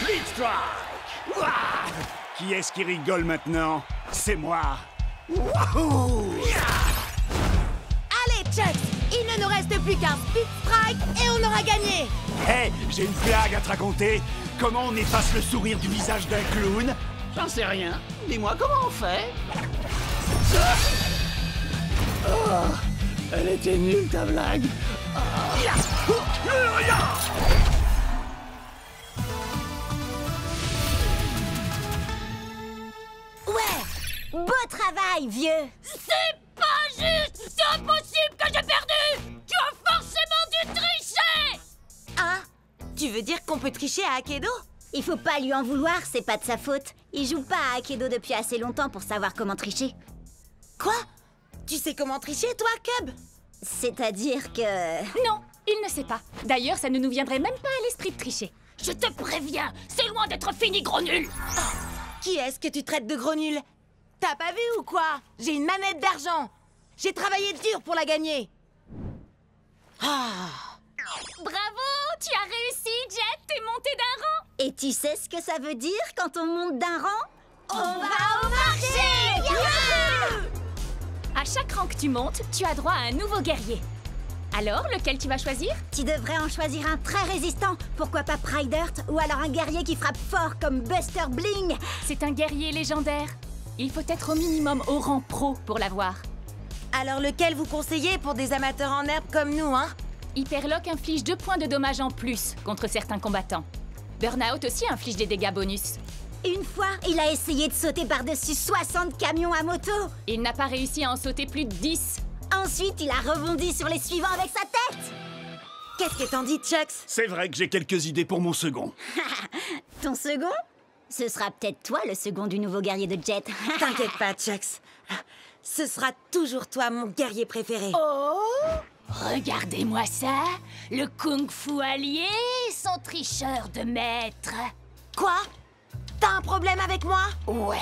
Blitz Strike! Qui est-ce qui rigole maintenant? C'est moi! Wouhou!
Allez, Chucks, il ne nous reste plus qu'un Blitz Strike et on aura gagné.
Hé, j'ai une blague à te raconter. Comment on efface le sourire du visage d'un clown?
J'en sais rien. Dis-moi comment on fait.
Oh, elle était nulle ta blague.
Ouais! Beau travail, vieux!
C'est pas juste! C'est impossible que j'ai perdu! Tu as forcément dû tricher!
Hein? Tu veux dire qu'on peut tricher à Akedo?
Il faut pas lui en vouloir, c'est pas de sa faute. Il joue pas à Akedo depuis assez longtemps pour savoir comment tricher.
Quoi? Tu sais comment tricher, toi, Cub?
C'est-à-dire que...
Non, il ne sait pas. D'ailleurs, ça ne nous viendrait même pas à l'esprit de tricher.
Je te préviens, c'est loin d'être fini, gros nul!
Qui est-ce que tu traites de gros nul? T'as pas vu ou quoi? J'ai une manette d'argent. J'ai travaillé dur pour la gagner.
Bravo! Tu as réussi, Jet! T'es monté d'un rang!
Et tu sais ce que ça veut dire quand on monte d'un rang?
On va au marché!
Yeah!
À chaque rang que tu montes, tu as droit à un nouveau guerrier. Alors, lequel tu vas choisir?
Tu devrais en choisir un très résistant. Pourquoi pas Pride Earth? Ou alors un guerrier qui frappe fort comme Buster Bling.
C'est un guerrier légendaire. Il faut être au minimum au rang pro pour l'avoir.
Alors lequel vous conseillez pour des amateurs en herbe comme nous, hein?
Hyperlock inflige 2 points de dommages en plus contre certains combattants. Burnout aussi inflige des dégâts bonus.
Une fois, il a essayé de sauter par-dessus 60 camions à moto.
Il n'a pas réussi à en sauter plus de 10.
Ensuite, il a rebondi sur les suivants avec sa tête.
Qu'est-ce que t'en dis, Chucks?
C'est vrai que j'ai quelques idées pour mon second.
Ton second? Ce sera peut-être toi le second du nouveau guerrier de Jet.
T'inquiète pas, Chucks. Ce sera toujours toi, mon guerrier préféré.
Oh! Regardez-moi ça! Le kung-fu allié, son tricheur de maître.
Quoi? T'as un problème avec moi?
Ouais.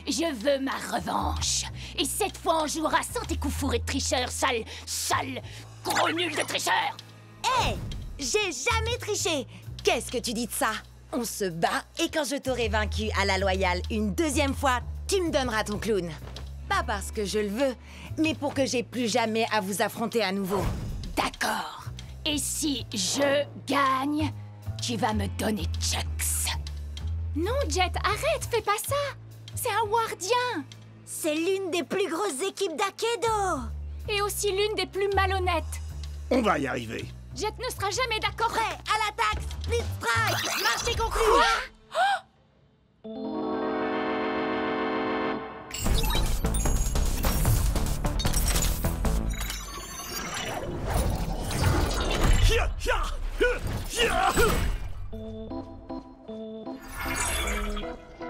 Je veux ma revanche. Et cette fois, on jouera sans tes coups fourrés de tricheur, sale, gros nul de tricheur!
Hé! J'ai jamais triché! Qu'est-ce que tu dis de ça? On se bat et quand je t'aurai vaincu à la loyale une deuxième fois, tu me donneras ton clown. Pas parce que je le veux, mais pour que j'ai plus jamais à vous affronter à nouveau.
D'accord. Et si je gagne, tu vas me donner Chucks.
Non, Jet, arrête, fais pas ça. C'est un wardien.
C'est l'une des plus grosses équipes d'Akedo.
Et aussi l'une des plus malhonnêtes.
On va y arriver.
Jet ne sera jamais d'accord.
Prêt, à l'attaque, Blitz Strike, marché conclu.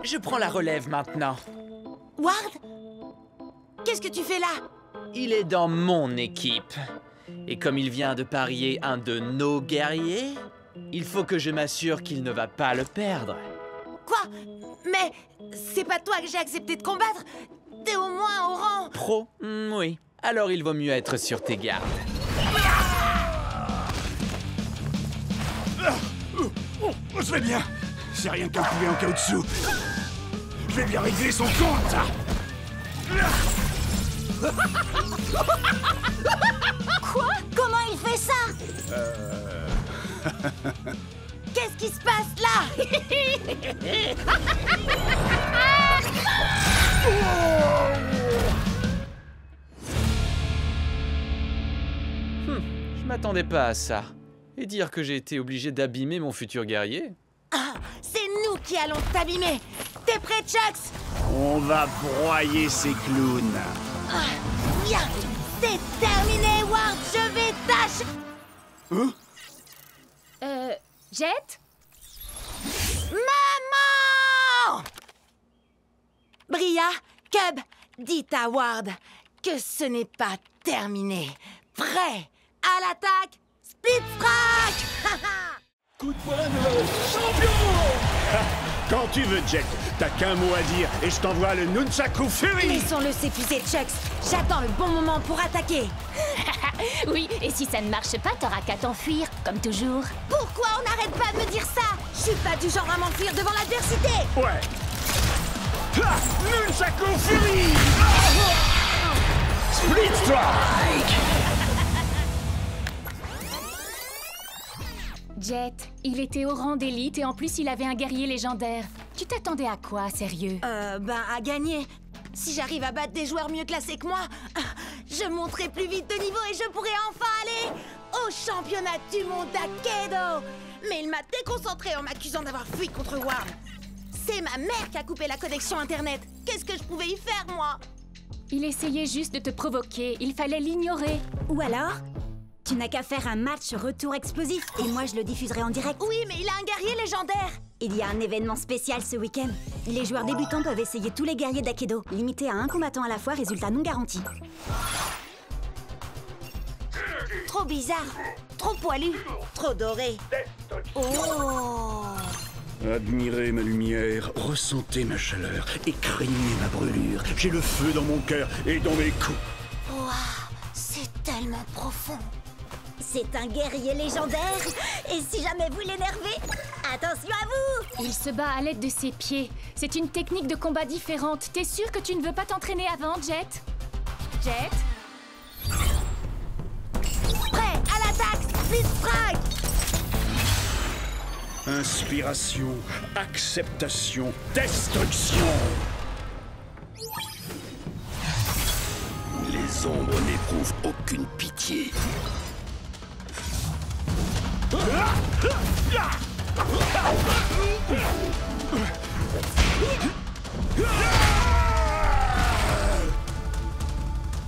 Je prends la relève maintenant.
Ward? Qu'est-ce que tu fais là?
Il est dans mon équipe. Et comme il vient de parier un de nos guerriers, il faut que je m'assure qu'il ne va pas le perdre.
Quoi? Mais c'est pas toi que j'ai accepté de combattre. T'es au moins au rang.
Pro? Oui. Alors il vaut mieux être sur tes gardes.
Ah!
Oh, je vais bien. C'est rien qu'un poulet en caoutchouc. Je vais bien régler son compte.
Quoi? Comment il fait ça?
Qu'est-ce qui se passe là?
Je m'attendais pas à ça. Et dire que j'ai été obligé d'abîmer mon futur guerrier?
Ah, c'est nous qui allons t'abîmer. T'es prêt, Chucks?
On va broyer ces clowns.
Ah, bien. C'est terminé, Ward. Je vais tâcher.
Jet?
Maman! Bria, Cub, dites à Ward que ce n'est pas terminé. Prêt à l'attaque, Split Strike!
Coup de poing de champion! Quand tu veux, Jet, t'as qu'un mot à dire et je t'envoie le Nunchaku Fury!
Laissons-le s'épuiser, Chucks. J'attends le bon moment pour attaquer.
Oui, et si ça ne marche pas, t'auras qu'à t'enfuir, comme toujours.
Pourquoi on n'arrête pas de me dire ça? Je suis pas du genre à m'enfuir devant l'adversité.
Ouais. Ha! Nunchaku Fury! Split Strike!
Jet, il était au rang d'élite et en plus il avait un guerrier légendaire. Tu t'attendais à quoi, sérieux?
À gagner. Si j'arrive à battre des joueurs mieux classés que moi, je monterai plus vite de niveau et je pourrai enfin aller au championnat du monde d'Akedo. Mais il m'a déconcentré en m'accusant d'avoir fui contre Ward. C'est ma mère qui a coupé la connexion internet. Qu'est-ce que je pouvais y faire, moi?
Il essayait juste de te provoquer, il fallait l'ignorer.
Ou alors, tu n'as qu'à faire un match retour explosif et moi je le diffuserai en direct.
Oui, mais il a un guerrier légendaire.
Il y a un événement spécial ce week-end. Les joueurs débutants peuvent essayer tous les guerriers d'Akedo, limité à un combattant à la fois, résultat non garanti.
Trop bizarre, trop poilu, trop doré. Oh!
Admirez ma lumière, ressentez ma chaleur et craignez ma brûlure. J'ai le feu dans mon cœur et dans mes coups.
Waouh, c'est tellement profond.
C'est un guerrier légendaire. Et si jamais vous l'énervez, attention à vous!
Il se bat à l'aide de ses pieds. C'est une technique de combat différente. T'es sûr que tu ne veux pas t'entraîner avant, Jet? Jet?
Prêt à l'attaque, Split Strike!
Inspiration, acceptation, destruction.
Les ombres n'éprouvent aucune pitié.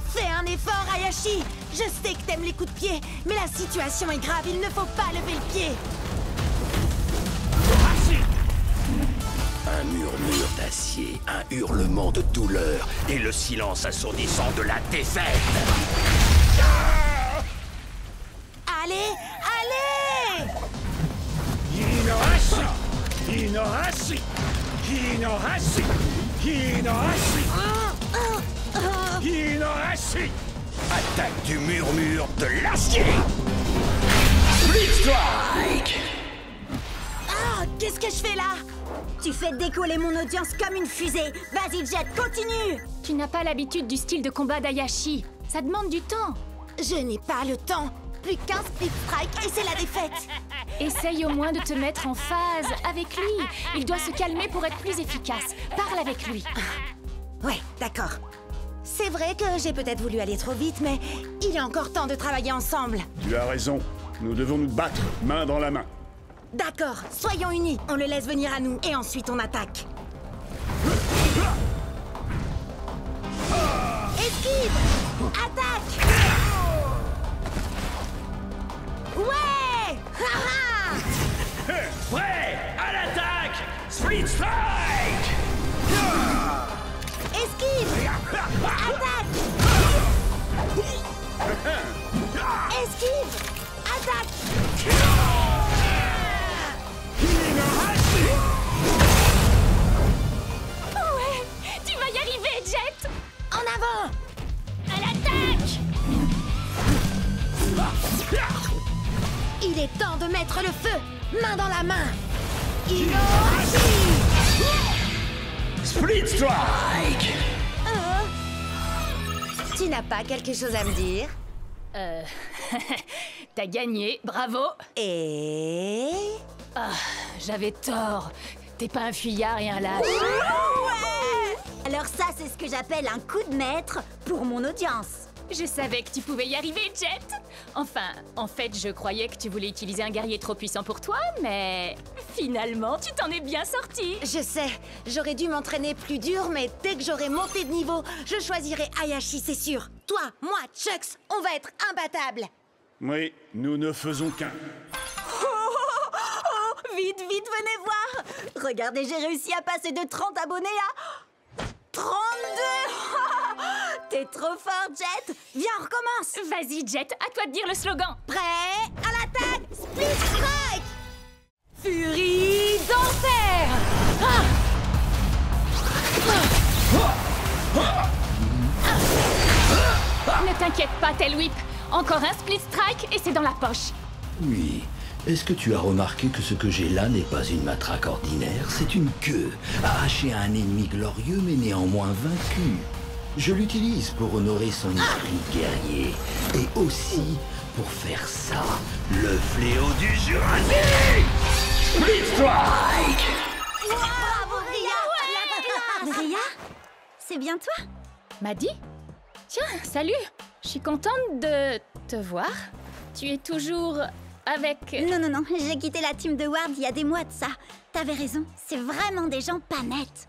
Fais un effort, Hayashi. Je sais que t'aimes les coups de pied, mais la situation est grave, il ne faut pas lever le pied.
Un murmure d'acier, un hurlement de douleur et le silence assourdissant de la défaite.
Allez, allez!
Hinohashi! Hinohashi! Hinohashi! Hinohashi! Hinohashi!
Attaque du murmure de l'acier! Split Strike!
Ah, qu'est-ce que je fais là?
Tu fais décoller mon audience comme une fusée. Vas-y, Jet, continue!
Tu n'as pas l'habitude du style de combat d'Hayashi. Ça demande du temps.
Je n'ai pas le temps. Plus qu'un Split Strike et c'est la défaite.
Essaye au moins de te mettre en phase avec lui. Il doit se calmer pour être plus efficace. Parle avec lui.
Ouais, d'accord. C'est vrai que j'ai peut-être voulu aller trop vite, mais il est encore temps de travailler ensemble.
Tu as raison. Nous devons nous battre, main dans la main.
D'accord, soyons unis. On le laisse venir à nous et ensuite on attaque. Esquive! Attaque! Ouais!
Prêt à l'attaque! Split Strike!
Esquive! Attaque! Esquive! Attaque!
Ouais! Tu vas y arriver, Jet!
En avant!
À l'attaque!
Il est temps de mettre le feu! Main dans la main!
Split Strike!
Tu n'as pas quelque chose à me dire?
T'as gagné, bravo.
Et...
Ah, j'avais tort. T'es pas un fuyard et un lâche.
Ouais! Alors ça, c'est ce que j'appelle un coup de maître pour mon audience.
Je savais que tu pouvais y arriver, Jet. Enfin, en fait, je croyais que tu voulais utiliser un guerrier trop puissant pour toi, mais finalement, tu t'en es bien sorti.
Je sais, j'aurais dû m'entraîner plus dur, mais dès que j'aurai monté de niveau, je choisirai Hayashi, c'est sûr. Toi, moi, Chucks, on va être imbattables.
Oui, nous ne faisons qu'un.
Vite, vite, venez voir! Regardez, j'ai réussi à passer de 30 abonnés à 32! T'es trop fort, Jet! Viens, on recommence!
Vas-y, Jet, à toi de dire le slogan.
Prêt? À l'attaque! Split Strike!
Furie d'enfer! Ne t'inquiète pas, Tail Whip. Encore un Split Strike et c'est dans la poche.
Oui. Est-ce que tu as remarqué que ce que j'ai là n'est pas une matraque ordinaire? C'est une queue, arrachée à un ennemi glorieux mais néanmoins vaincu. Je l'utilise pour honorer son esprit guerrier. Et aussi pour faire ça, le fléau du Jurassique! Split Strike!
Bravo, Ria! Ria? C'est bien toi?
Maddy? Tiens, salut. Je suis contente de te voir. Tu es toujours... avec...
Non, j'ai quitté la team de Ward il y a des mois de ça. T'avais raison, c'est vraiment des gens pas nets.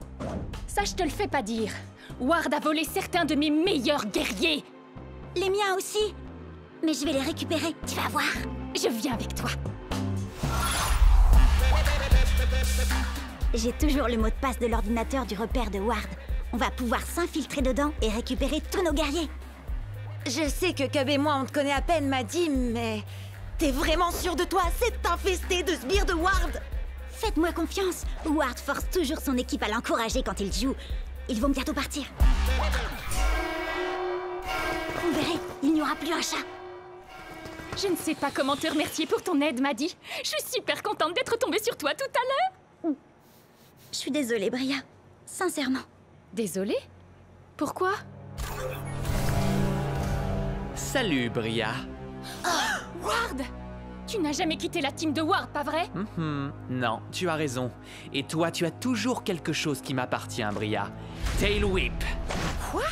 Ça, je te le fais pas dire. Ward a volé certains de mes meilleurs guerriers.
Les miens aussi. Mais je vais les récupérer, tu vas voir.
Je viens avec toi.
J'ai toujours le mot de passe de l'ordinateur du repère de Ward. On va pouvoir s'infiltrer dedans et récupérer tous nos guerriers.
Je sais que Cub et moi, on te connaît à peine, Maddy, mais... T'es vraiment sûr de toi? C'est infesté de sbires de Ward!
Faites-moi confiance. Ward force toujours son équipe à l'encourager quand il joue. Ils vont bientôt partir. Vous verrez, il n'y aura plus un chat.
Je ne sais pas comment te remercier pour ton aide, Maddy. Je suis super contente d'être tombée sur toi tout à l'heure.
Je suis désolée, Bria. Sincèrement.
Désolée? Pourquoi?
Salut, Bria.
Oh, Ward! Tu n'as jamais quitté la team de Ward, pas vrai?
Non, tu as raison. Et toi, tu as toujours quelque chose qui m'appartient, Bria. Tail Whip.
Quoi?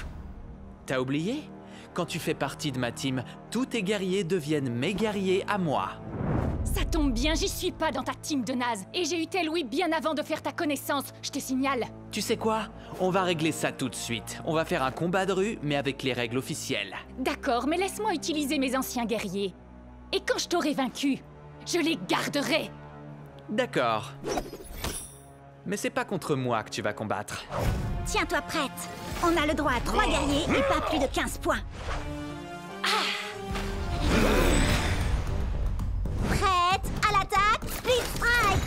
T'as oublié? Quand tu fais partie de ma team, tous tes guerriers deviennent mes guerriers à moi.
Ça tombe bien, j'y suis pas dans ta team de naze. Et j'ai eu Tail Whip bien avant de faire ta connaissance, je te signale.
Tu sais quoi? On va régler ça tout de suite. On va faire un combat de rue, mais avec les règles officielles.
D'accord, mais laisse-moi utiliser mes anciens guerriers. Et quand je t'aurai vaincu, je les garderai.
D'accord. Mais c'est pas contre moi que tu vas combattre.
Tiens-toi prête. On a le droit à 3 guerriers et pas plus de 15 points. Prête à l'attaque, Split Strike.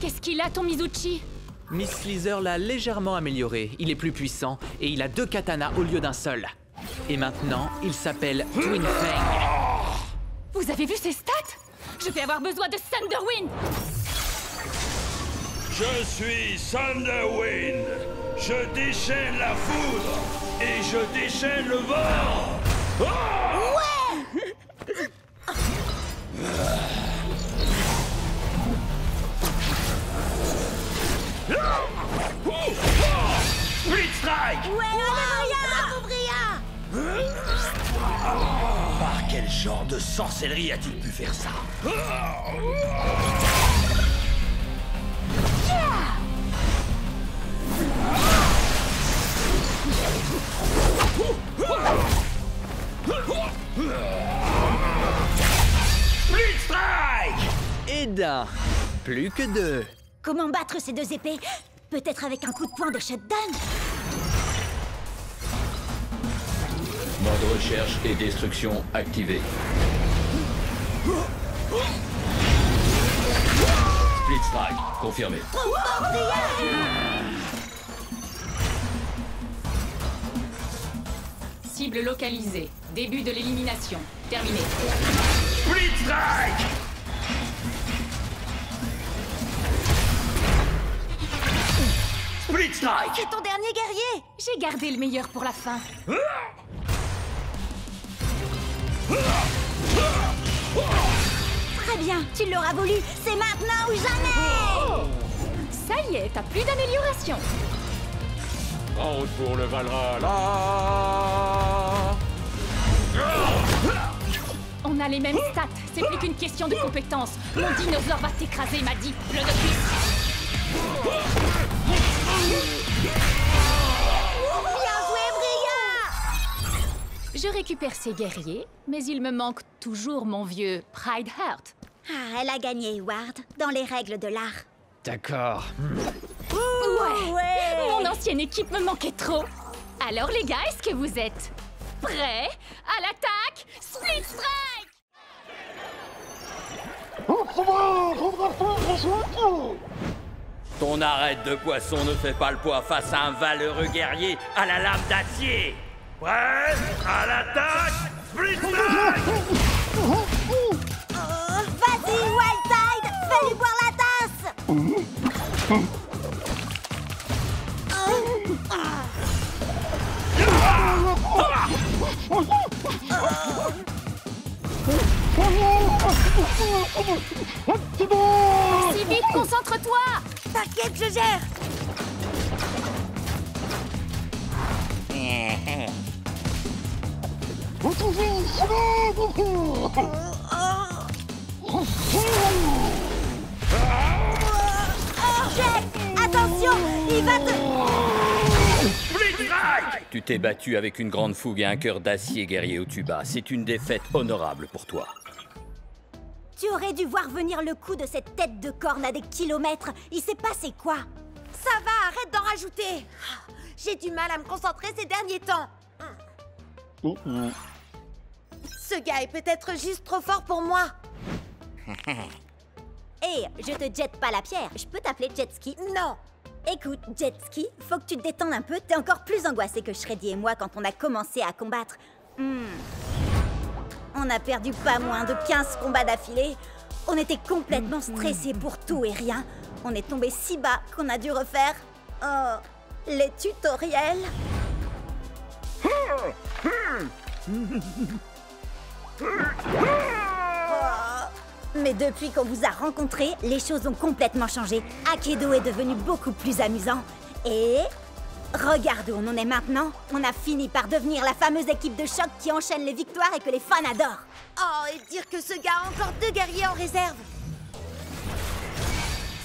Qu'est-ce qu'il a, ton Mizuchi?
Miss Sleazer l'a légèrement amélioré. Il est plus puissant et il a 2 katanas au lieu d'un seul. Et maintenant, il s'appelle Twin Fang.
Vous avez vu ses stats? Je vais avoir besoin de Thunderwind.
Je suis Thunderwind. Je déchaîne la foudre et je déchaîne le vent.
Ouais!
Split Strike!
Ouais, bravo, Bria!
Par quel genre de sorcellerie a-t-il pu faire ça? Split Strike!
Et d'un, plus que 2.
Comment battre ces 2 épées? Peut-être avec un coup de poing de shutdown?
Mode recherche et destruction activé. Split Strike, confirmé.
Cible localisée. Début de l'élimination. Terminé.
Split Strike! Split Strike!
C'est ton dernier guerrier!
J'ai gardé le meilleur pour la fin.
Très bien, tu l'auras voulu. C'est maintenant ou jamais!
Ça y est, t'as plus d'amélioration.
En route pour le Valhalla.
On a les mêmes stats, c'est plus qu'une question de compétence. Mon dinosaure va t'écraser, m'a dit le Noctis.
Bien joué, Bria!
Je récupère ces guerriers, mais il me manque toujours mon vieux Pride Heart.
Ah, elle a gagné, Ward, dans les règles de l'art.
D'accord.
Ouais. Mon ancienne équipe me manquait trop. Alors les gars, est-ce que vous êtes prêts à l'attaque? Split Strike!
Ton arête de poisson ne fait pas le poids face à un valeureux guerrier à la lame d'acier. Prêt à l'attaque, Split Strike!
Vas-y, Wild Tide, fais-lui boire la tasse!
Si vite, concentre-toi!
T'inquiète, je gère!
Jack, attention, il va te...
Tu t'es battu avec une grande fougue et un cœur d'acier, guerrier au tuba. C'est une défaite honorable pour toi.
Tu aurais dû voir venir le coup de cette tête de corne à des kilomètres. Il s'est passé quoi?
Ça va, arrête d'en rajouter! J'ai du mal à me concentrer ces derniers temps. Ce gars est peut-être juste trop fort pour moi.
Hé, je te jette pas la pierre. Je peux t'appeler Jetski?
Non.
Écoute, Jetski, faut que tu te détendes un peu. T'es encore plus angoissé que Shreddy et moi quand on a commencé à combattre. On a perdu pas moins de 15 combats d'affilée. On était complètement stressés pour tout et rien. On est tombé si bas qu'on a dû refaire... les tutoriels. Mais depuis qu'on vous a rencontrés, les choses ont complètement changé. Akedo est devenu beaucoup plus amusant. Et... regarde où on en est maintenant. On a fini par devenir la fameuse équipe de choc qui enchaîne les victoires et que les fans adorent.
Oh, et dire que ce gars a encore 2 guerriers en réserve.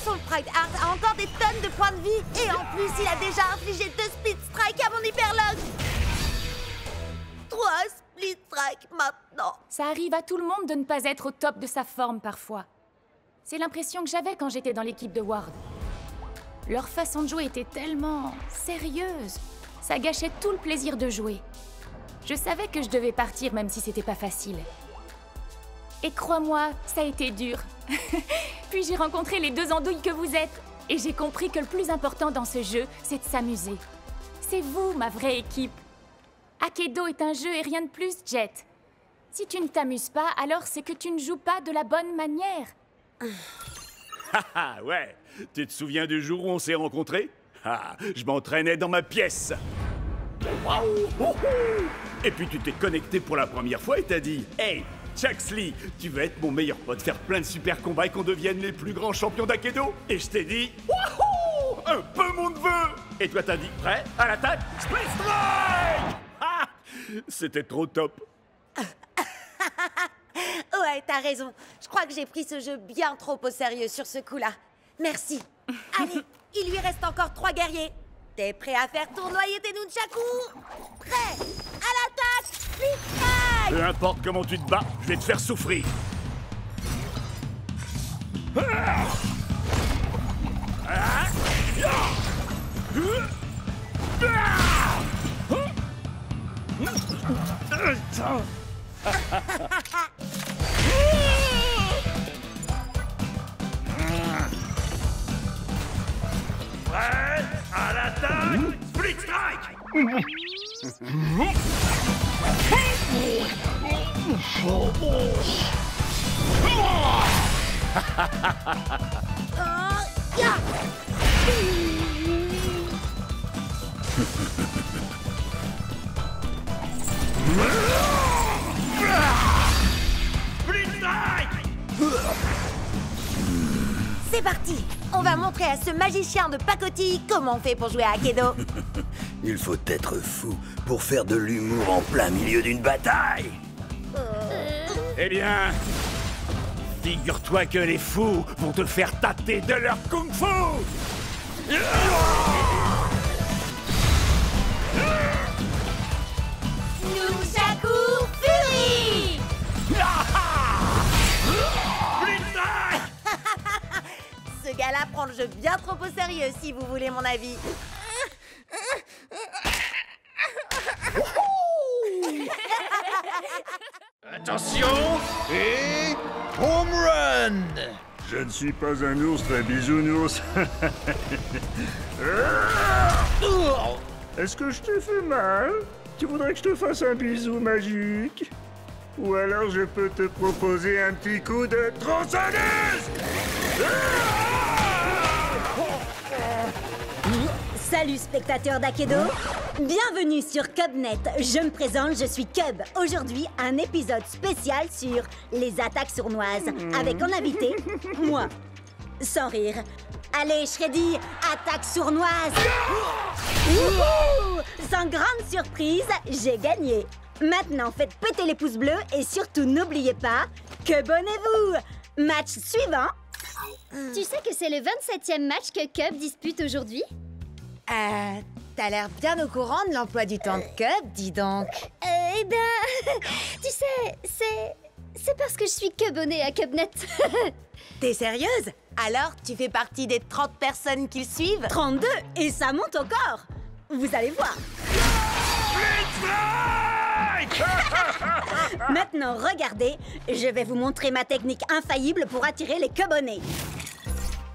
Son Pride Heart a encore des tonnes de points de vie. Et en plus, il a déjà infligé 2 Split Strike à mon Hyperlog. 3 Split Strike maintenant.
Ça arrive à tout le monde de ne pas être au top de sa forme parfois. C'est l'impression que j'avais quand j'étais dans l'équipe de Ward. Leur façon de jouer était tellement sérieuse. Ça gâchait tout le plaisir de jouer. Je savais que je devais partir même si c'était pas facile. Et crois-moi, ça a été dur. Puis j'ai rencontré les 2 andouilles que vous êtes. Et j'ai compris que le plus important dans ce jeu, c'est de s'amuser. C'est vous, ma vraie équipe. Akedo est un jeu et rien de plus, Jet. Si tu ne t'amuses pas, alors c'est que tu ne joues pas de la bonne manière.
Haha, ouais. Tu te souviens du jour où on s'est rencontrés? Ah, je m'entraînais dans ma pièce. Et puis tu t'es connecté pour la première fois et t'as dit « Hey, Chuxley, tu veux être mon meilleur pote, faire plein de super combats et qu'on devienne les plus grands champions d'Akedo ?» Et je t'ai dit « Wouhou, un peu mon neveu !» Et toi t'as dit « Prêt à l'attaque, Split Strike !» Ah, c'était trop top.
Ouais, t'as raison. Je crois que j'ai pris ce jeu bien trop au sérieux sur ce coup-là. Merci. Allez, il lui reste encore 3 guerriers. T'es prêt à faire tournoyer tes nunchakus? Prêt à l'attaque, Split Strike!
Peu importe comment tu te bats, je vais te faire souffrir.
Prêt à l'attaque, Split Strike!
C'est parti! On va montrer à ce magicien de pacotille comment on fait pour jouer à Akedo.
Il faut être fou pour faire de l'humour en plein milieu d'une bataille.
Eh bien, figure-toi que les fous vont te faire tâter de leur kung-fu.
Nunchaku Fury!
Ce gars-là prend le jeu bien trop au sérieux, si vous voulez mon avis.
Attention et home run!
Je ne suis pas un ours très bisounours. Est-ce que je te fais mal? Tu voudrais que je te fasse un bisou magique? Ou alors je peux te proposer un petit coup de tronçonneuse?
Salut spectateurs d'Akedo, bienvenue sur CubNet. Je me présente, je suis Cub. Aujourd'hui, un épisode spécial sur les attaques sournoises, avec en invité, moi. Sans rire. Allez, Shreddy, attaque sournoise. Wouhou! Sans grande surprise, j'ai gagné. Maintenant, faites péter les pouces bleus et surtout n'oubliez pas, Cubonnez-vous. Match suivant.
Tu sais que c'est le 27e match que Cub dispute aujourd'hui?
T'as l'air bien au courant de l'emploi du temps de Cub, dis donc.
Eh ben, tu sais, c'est parce que je suis Cubonnée à CubNet.
T'es sérieuse? Alors, tu fais partie des 30 personnes qui le suivent?
32, et ça monte encore. Vous allez voir. Maintenant, regardez, je vais vous montrer ma technique infaillible pour attirer les Cubonnés.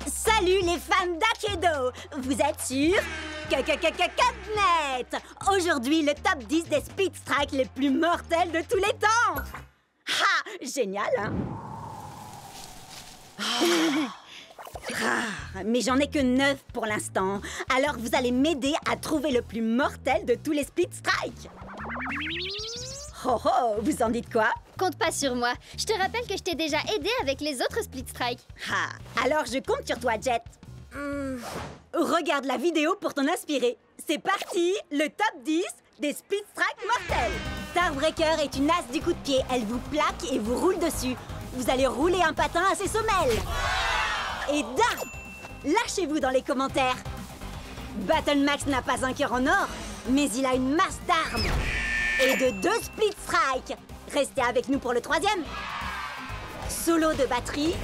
Salut les fans d'Akedo! Vous êtes sur CubNet! Aujourd'hui, le top 10 des Speed Strikes les plus mortels de tous les temps! Ha! Génial, hein? Mais j'en ai que 9 pour l'instant. Alors vous allez m'aider à trouver le plus mortel de tous les Speed Strikes. Oh oh, vous en dites quoi?
Compte pas sur moi. Je te rappelle que je t'ai déjà aidé avec les autres Split Strike.
Ah, alors je compte sur toi, Jet. Regarde la vidéo pour t'en inspirer. C'est parti, le top 10 des Split Strike mortels. Starbreaker est une as du coup de pied. Elle vous plaque et vous roule dessus. Vous allez rouler un patin à ses semelles. Et da! Lâchez-vous dans les commentaires. Battlemax n'a pas un cœur en or, mais il a une masse d'armes. Et de 2 Split Strike. Restez avec nous pour le 3e. Solo de batterie.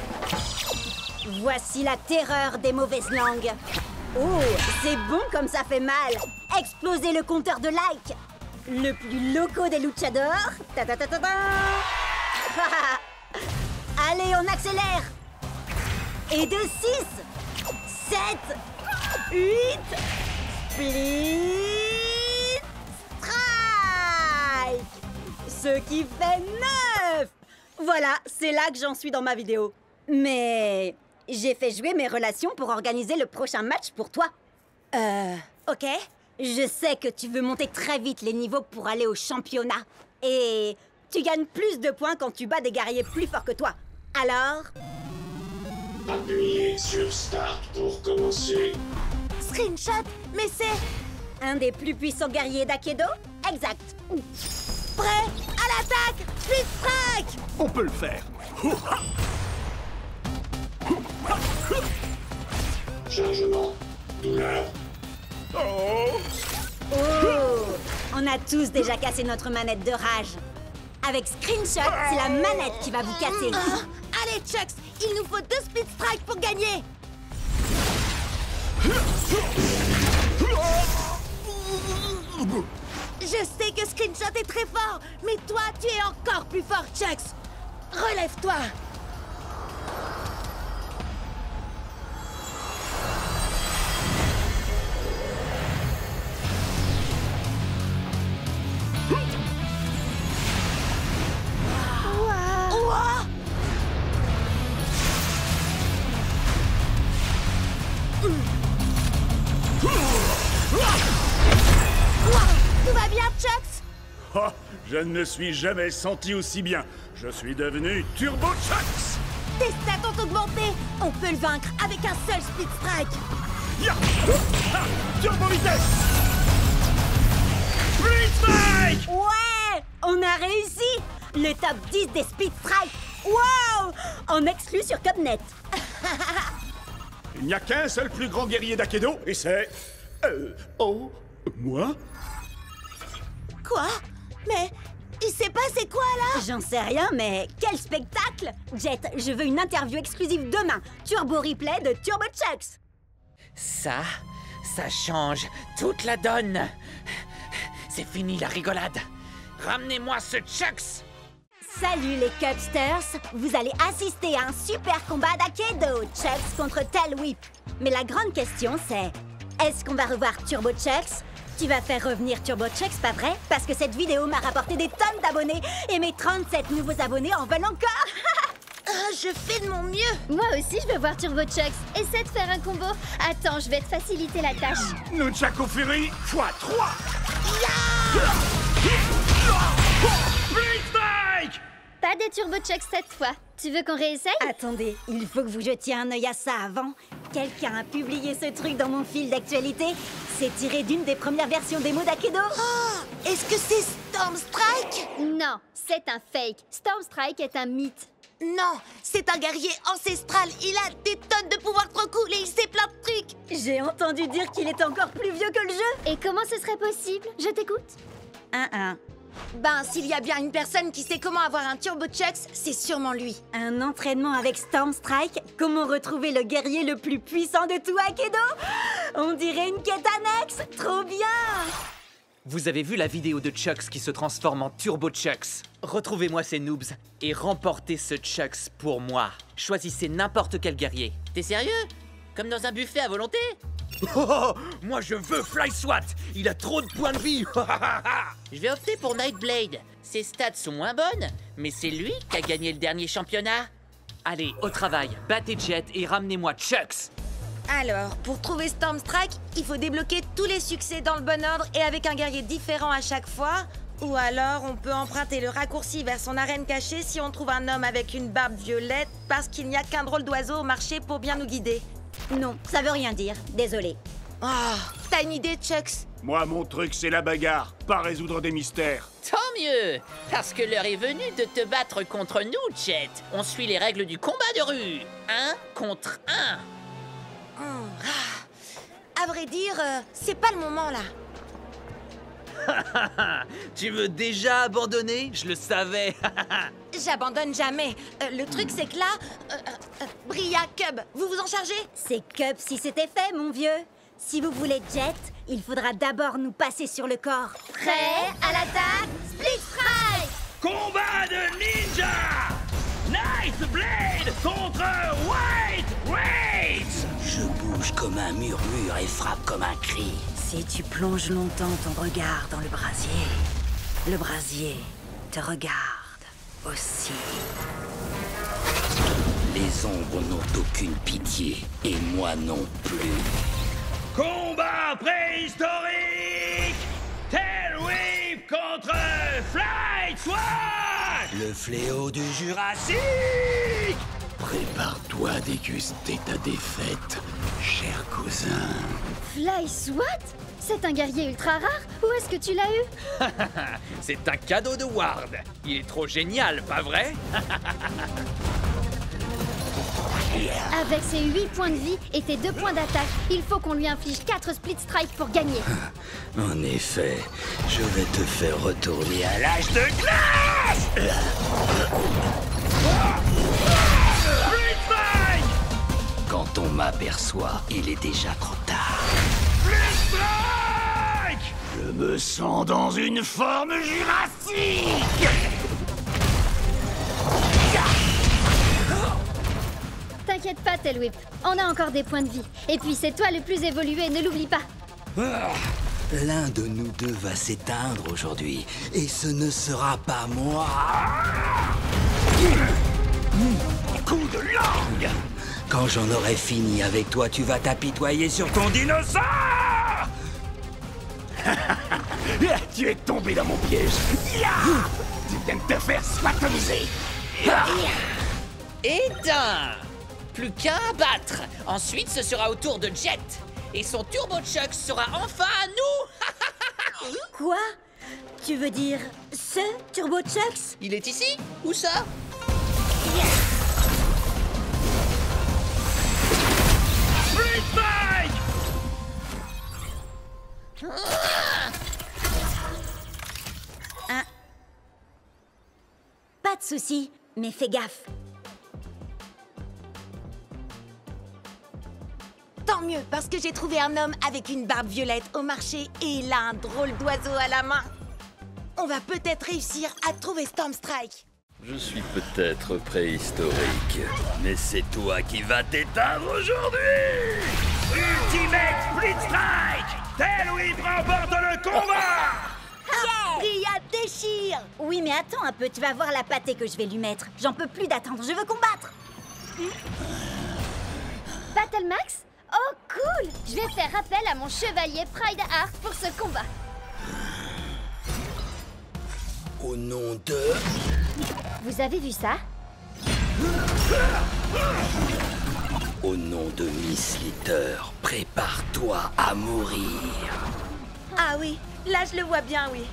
Voici la terreur des mauvaises langues. Oh, c'est bon comme ça fait mal. Explosez le compteur de likes. Le plus loco des luchadors. Ta ta ta ta ta. Allez, on accélère. Et de 6, 7, 8, Split Strike. Ce qui fait 9. Voilà, c'est là que j'en suis dans ma vidéo. Mais j'ai fait jouer mes relations pour organiser le prochain match pour toi. Ok. Je sais que tu veux monter très vite les niveaux pour aller au championnat. Et tu gagnes plus de points quand tu bats des guerriers plus forts que toi. Alors...
Appuyez sur Start pour commencer.
Screenshot? Mais c'est...
un des plus puissants guerriers d'Akedo? Exact.
Prêt? À l'attaque! Split Strike!
On peut le faire.
Chargement. Douleur.
Oh!
Oh! On a tous déjà cassé notre manette de rage. Avec Screenshot, c'est la manette qui va vous casser.
Allez, Chucks, il nous faut 2 Split Strike pour gagner. Je sais que Screenshot est très fort, mais toi, tu es encore plus fort, Chucks. Relève-toi. Chucks!
Oh, je ne me suis jamais senti aussi bien. Je suis devenu Turbo Chucks.
Tes stats ont augmenté! On peut le vaincre avec un seul Split Strike!
Ya! Ah, Turbo Vitesse! Split Strike!
Ouais! On a réussi! Le top 10 des Speed Strike! Wow! En exclu sur Cubnet!
Il n'y a qu'un seul plus grand guerrier d'Akedo, et c'est... moi?
Quoi? Mais... il s'est passé quoi, là?
J'en sais rien, mais quel spectacle! Jet, je veux une interview exclusive demain! Turbo replay de Turbo Chucks!
Ça change toute la donne. C'est fini la rigolade. Ramenez-moi ce Chucks.
Salut les Cubsters! Vous allez assister à un super combat d'Akedo, Chucks contre Tail Whip. Mais la grande question c'est, est-ce qu'on va revoir Turbo Chucks? Tu vas faire revenir Turbo Chucks, pas vrai? Parce que cette vidéo m'a rapporté des tonnes d'abonnés et mes 37 nouveaux abonnés en veulent encore.
Je fais de mon mieux.
Moi aussi, je veux voir Turbo Chucks. Essaie de faire un combo. Attends, je vais te faciliter la tâche.
Nunchaku Fury x3. Split Strike!
Pas des Turbo Chucks cette fois. Tu veux qu'on réessaye?
Attendez, il faut que vous jetiez un œil à ça avant. Quelqu'un a publié ce truc dans mon fil d'actualité. C'est tiré d'une des premières versions démo d'Akedo.
Oh, est-ce que c'est Storm Strike?
Non, c'est un fake. Storm Strike est un mythe.
Non, c'est un guerrier ancestral. Il a des tonnes de pouvoirs trop cool et il sait plein de trucs.
J'ai entendu dire qu'il est encore plus vieux que le jeu.
Et comment ce serait possible? Je t'écoute.
Ben, s'il y a bien une personne qui sait comment avoir un Turbo Chucks, c'est sûrement lui.
Un entraînement avec Storm Strike? Comment retrouver le guerrier le plus puissant de tout Akedo? On dirait une quête annexe. Trop bien!
Vous avez vu la vidéo de Chucks qui se transforme en Turbo Chucks? Retrouvez-moi ces noobs et remportez ce Chucks pour moi. Choisissez n'importe quel guerrier.
T'es sérieux? Comme dans un buffet à volonté?
Oh, moi je veux Fly SWAT. Il a trop de points de vie.
Je vais opter pour Nightblade. Ses stats sont moins bonnes, mais c'est lui qui a gagné le dernier championnat.
Allez, au travail. Battez Jet et ramenez-moi Chucks.
Alors, pour trouver Storm Strike, il faut débloquer tous les succès dans le bon ordre et avec un guerrier différent à chaque fois. Ou alors, on peut emprunter le raccourci vers son arène cachée si on trouve un homme avec une barbe violette parce qu'il n'y a qu'un drôle d'oiseau au marché pour bien nous guider.
Non, ça veut rien dire. Désolé.
Oh, t'as une idée, Chucks?
Moi, mon truc, c'est la bagarre, pas résoudre des mystères.
Tant mieux, parce que l'heure est venue de te battre contre nous, Jet. On suit les règles du combat de rue. 1 contre 1.
À vrai dire, c'est pas le moment, là.
Tu veux déjà abandonner? Je le savais.
J'abandonne jamais. Le truc, c'est que là... Bria, Cub, vous vous en chargez?
C'est Cub si c'était fait, mon vieux. Si vous voulez Jet, il faudra d'abord nous passer sur le corps.
Prêt à l'attaque? Split Strike!
Combat de ninja! Nightblade contre White Raids!
Je bouge comme un murmure et frappe comme un cri.
Si tu plonges longtemps ton regard dans le brasier te regarde aussi.
Les ombres n'ont aucune pitié, et moi non plus.
Combat préhistorique! Tail Whip contre Fly SWAT!
Le fléau du Jurassique! Prépare-toi à déguster ta défaite, cher cousin.
Fly SWAT? C'est un guerrier ultra rare? Où est-ce que tu l'as eu?
C'est un cadeau de Ward. Il est trop génial, pas vrai?
Avec ses 8 points de vie et tes 2 points d'attaque, il faut qu'on lui inflige 4 split strikes pour gagner.
En effet, je vais te faire retourner à l'âge de glace!
Split strike!
Quand on m'aperçoit, il est déjà trop tard.
Split strike!
Je me sens dans une forme jurassique!
T'inquiète pas, Tail Whip. On a encore des points de vie. Et puis c'est toi le plus évolué, ne l'oublie pas.
L'un de nous deux va s'éteindre aujourd'hui, et ce ne sera pas moi. Coup de langue! Quand j'en aurai fini avec toi, tu vas t'apitoyer sur ton dinosaure!
Tu es tombé dans mon piège. Tu viens de te faire swatomiser.
Et d'un. Plus qu'un à battre. Ensuite, ce sera au tour de Jet. Et son Turbo Chuck sera enfin à nous.
Quoi? Tu veux dire ce Turbo Chucks?
Il est ici? Où ça?
Pas de souci, mais fais gaffe.
Tant mieux, parce que j'ai trouvé un homme avec une barbe violette au marché et il a un drôle d'oiseau à la main. On va peut-être réussir à trouver Stormstrike.
Je suis peut-être préhistorique, mais c'est toi qui vas t'éteindre aujourd'hui!
Ultimate Split Strike! Tel Louis remporte le combat!
Ria déchire! Oui, mais attends un peu, tu vas voir la pâtée que je vais lui mettre. J'en peux plus d'attendre, je veux combattre!
Battle Max? Oh, cool! Je vais faire appel à mon chevalier Pride Heart pour ce combat.
Au nom de...
Vous avez vu ça?
Au nom de Miss Litter, prépare-toi à mourir.
Ah oui, là je le vois bien, oui.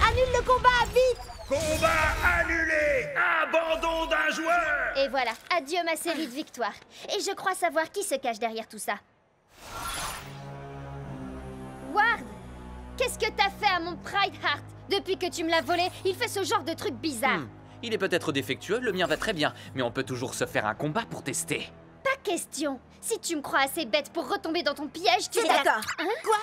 Annule le combat, vite!
Combat annulé! Abandon d'un joueur!
Et voilà, adieu ma série de victoires. Et je crois savoir qui se cache derrière tout ça. Ward! Qu'est-ce que t'as fait à mon Pride Heart? Depuis que tu me l'as volé, il fait ce genre de truc bizarre.
Il est peut-être défectueux, le mien va très bien, mais on peut toujours se faire un combat pour tester.
Pas question. Si tu me crois assez bête pour retomber dans ton piège, tu
C'est
es
d'accord.
Hein?
Quoi?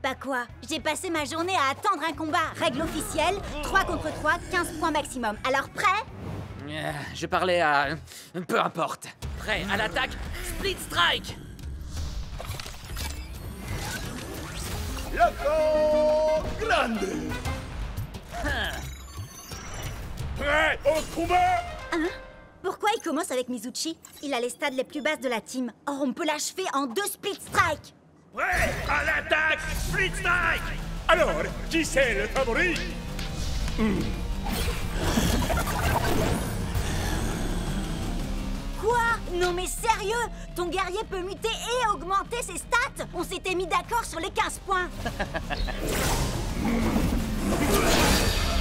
Bah quoi? J'ai passé ma journée à attendre un combat. Règle officielle, 3 contre 3, 15 points maximum. Alors prêt?
Je parlais à... peu importe. Prêt à l'attaque, Split Strike!
Loco Grande!
Prêt au combat?
Hein? Pourquoi il commence avec Mizuchi? Il a les stades les plus basses de la team. Or, on peut l'achever en 2 Split Strike.
Prêt à l'attaque, Split Strike! Alors, qui c'est le favori?
Quoi? Non mais sérieux? Ton guerrier peut muter et augmenter ses stats? On s'était mis d'accord sur les 15 points.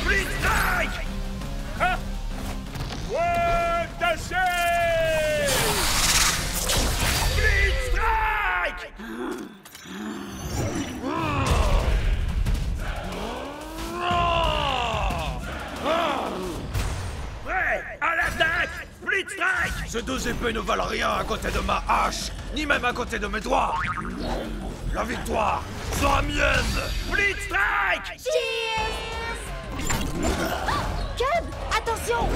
Split Strike! Hein? Ouais, taché! Split Strike! Prêt à l'attaque, Split Strike!
Ces 2 épées ne valent rien à côté de ma hache, ni même à côté de mes doigts. La victoire sera mienne.
Split Strike!
Cub, attention!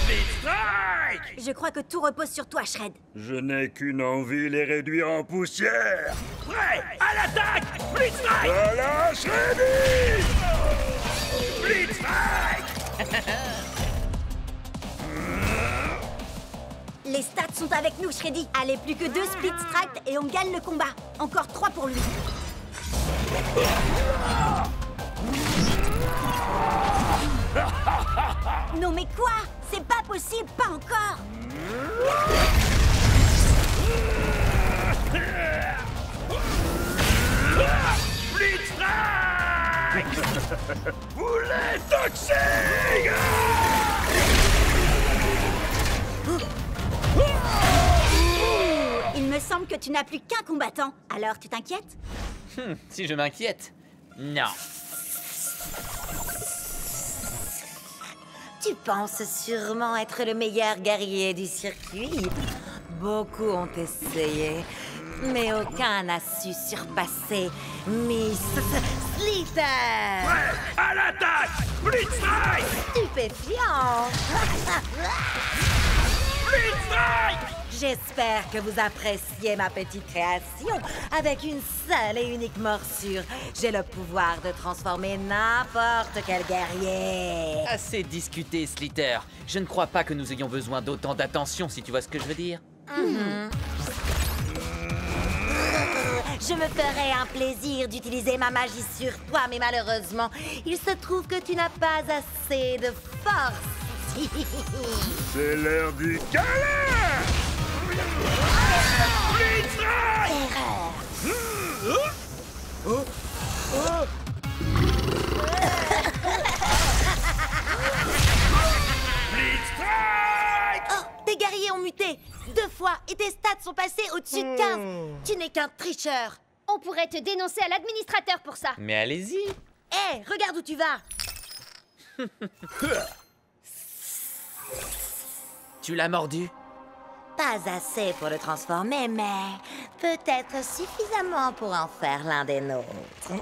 Split Strike!
Je crois que tout repose sur toi, Shred.
Je n'ai qu'une envie, les réduire en poussière.
Prêt à l'attaque, Split Strike!
Voilà, Shreddy!
Split Strike!
Les stats sont avec nous, Shreddy. Allez, plus que 2 Split Strike et on gagne le combat. Encore 3 pour lui. Non mais quoi? C'est pas possible, pas encore.
Split Strike! Boulet toxique!
Il me semble que tu n'as plus qu'un combattant. Alors, tu t'inquiètes?
Si je m'inquiète. Non.
Tu penses sûrement être le meilleur guerrier du circuit. Beaucoup ont essayé, mais aucun n'a su surpasser Miss Litter.
Prêt à l'attaque, Split Strike!
Stupéfiant.
Split Strike!
J'espère que vous appréciez ma petite création. Avec une seule et unique morsure, j'ai le pouvoir de transformer n'importe quel guerrier.
Assez discuté, Slitter. Je ne crois pas que nous ayons besoin d'autant d'attention, si tu vois ce que je veux dire.
Je me ferais un plaisir d'utiliser ma magie sur toi, mais malheureusement, il se trouve que tu n'as pas assez de force.
C'est l'heure du câlin!
Erreur. Oh, tes guerriers ont muté 2 fois et tes stats sont passés au-dessus de 15. Tu n'es qu'un tricheur.
On pourrait te dénoncer à l'administrateur pour ça.
Mais allez-y.
Hé, regarde où tu vas.
Tu l'as mordu?
Pas assez pour le transformer, mais peut-être suffisamment pour en faire l'un des nôtres.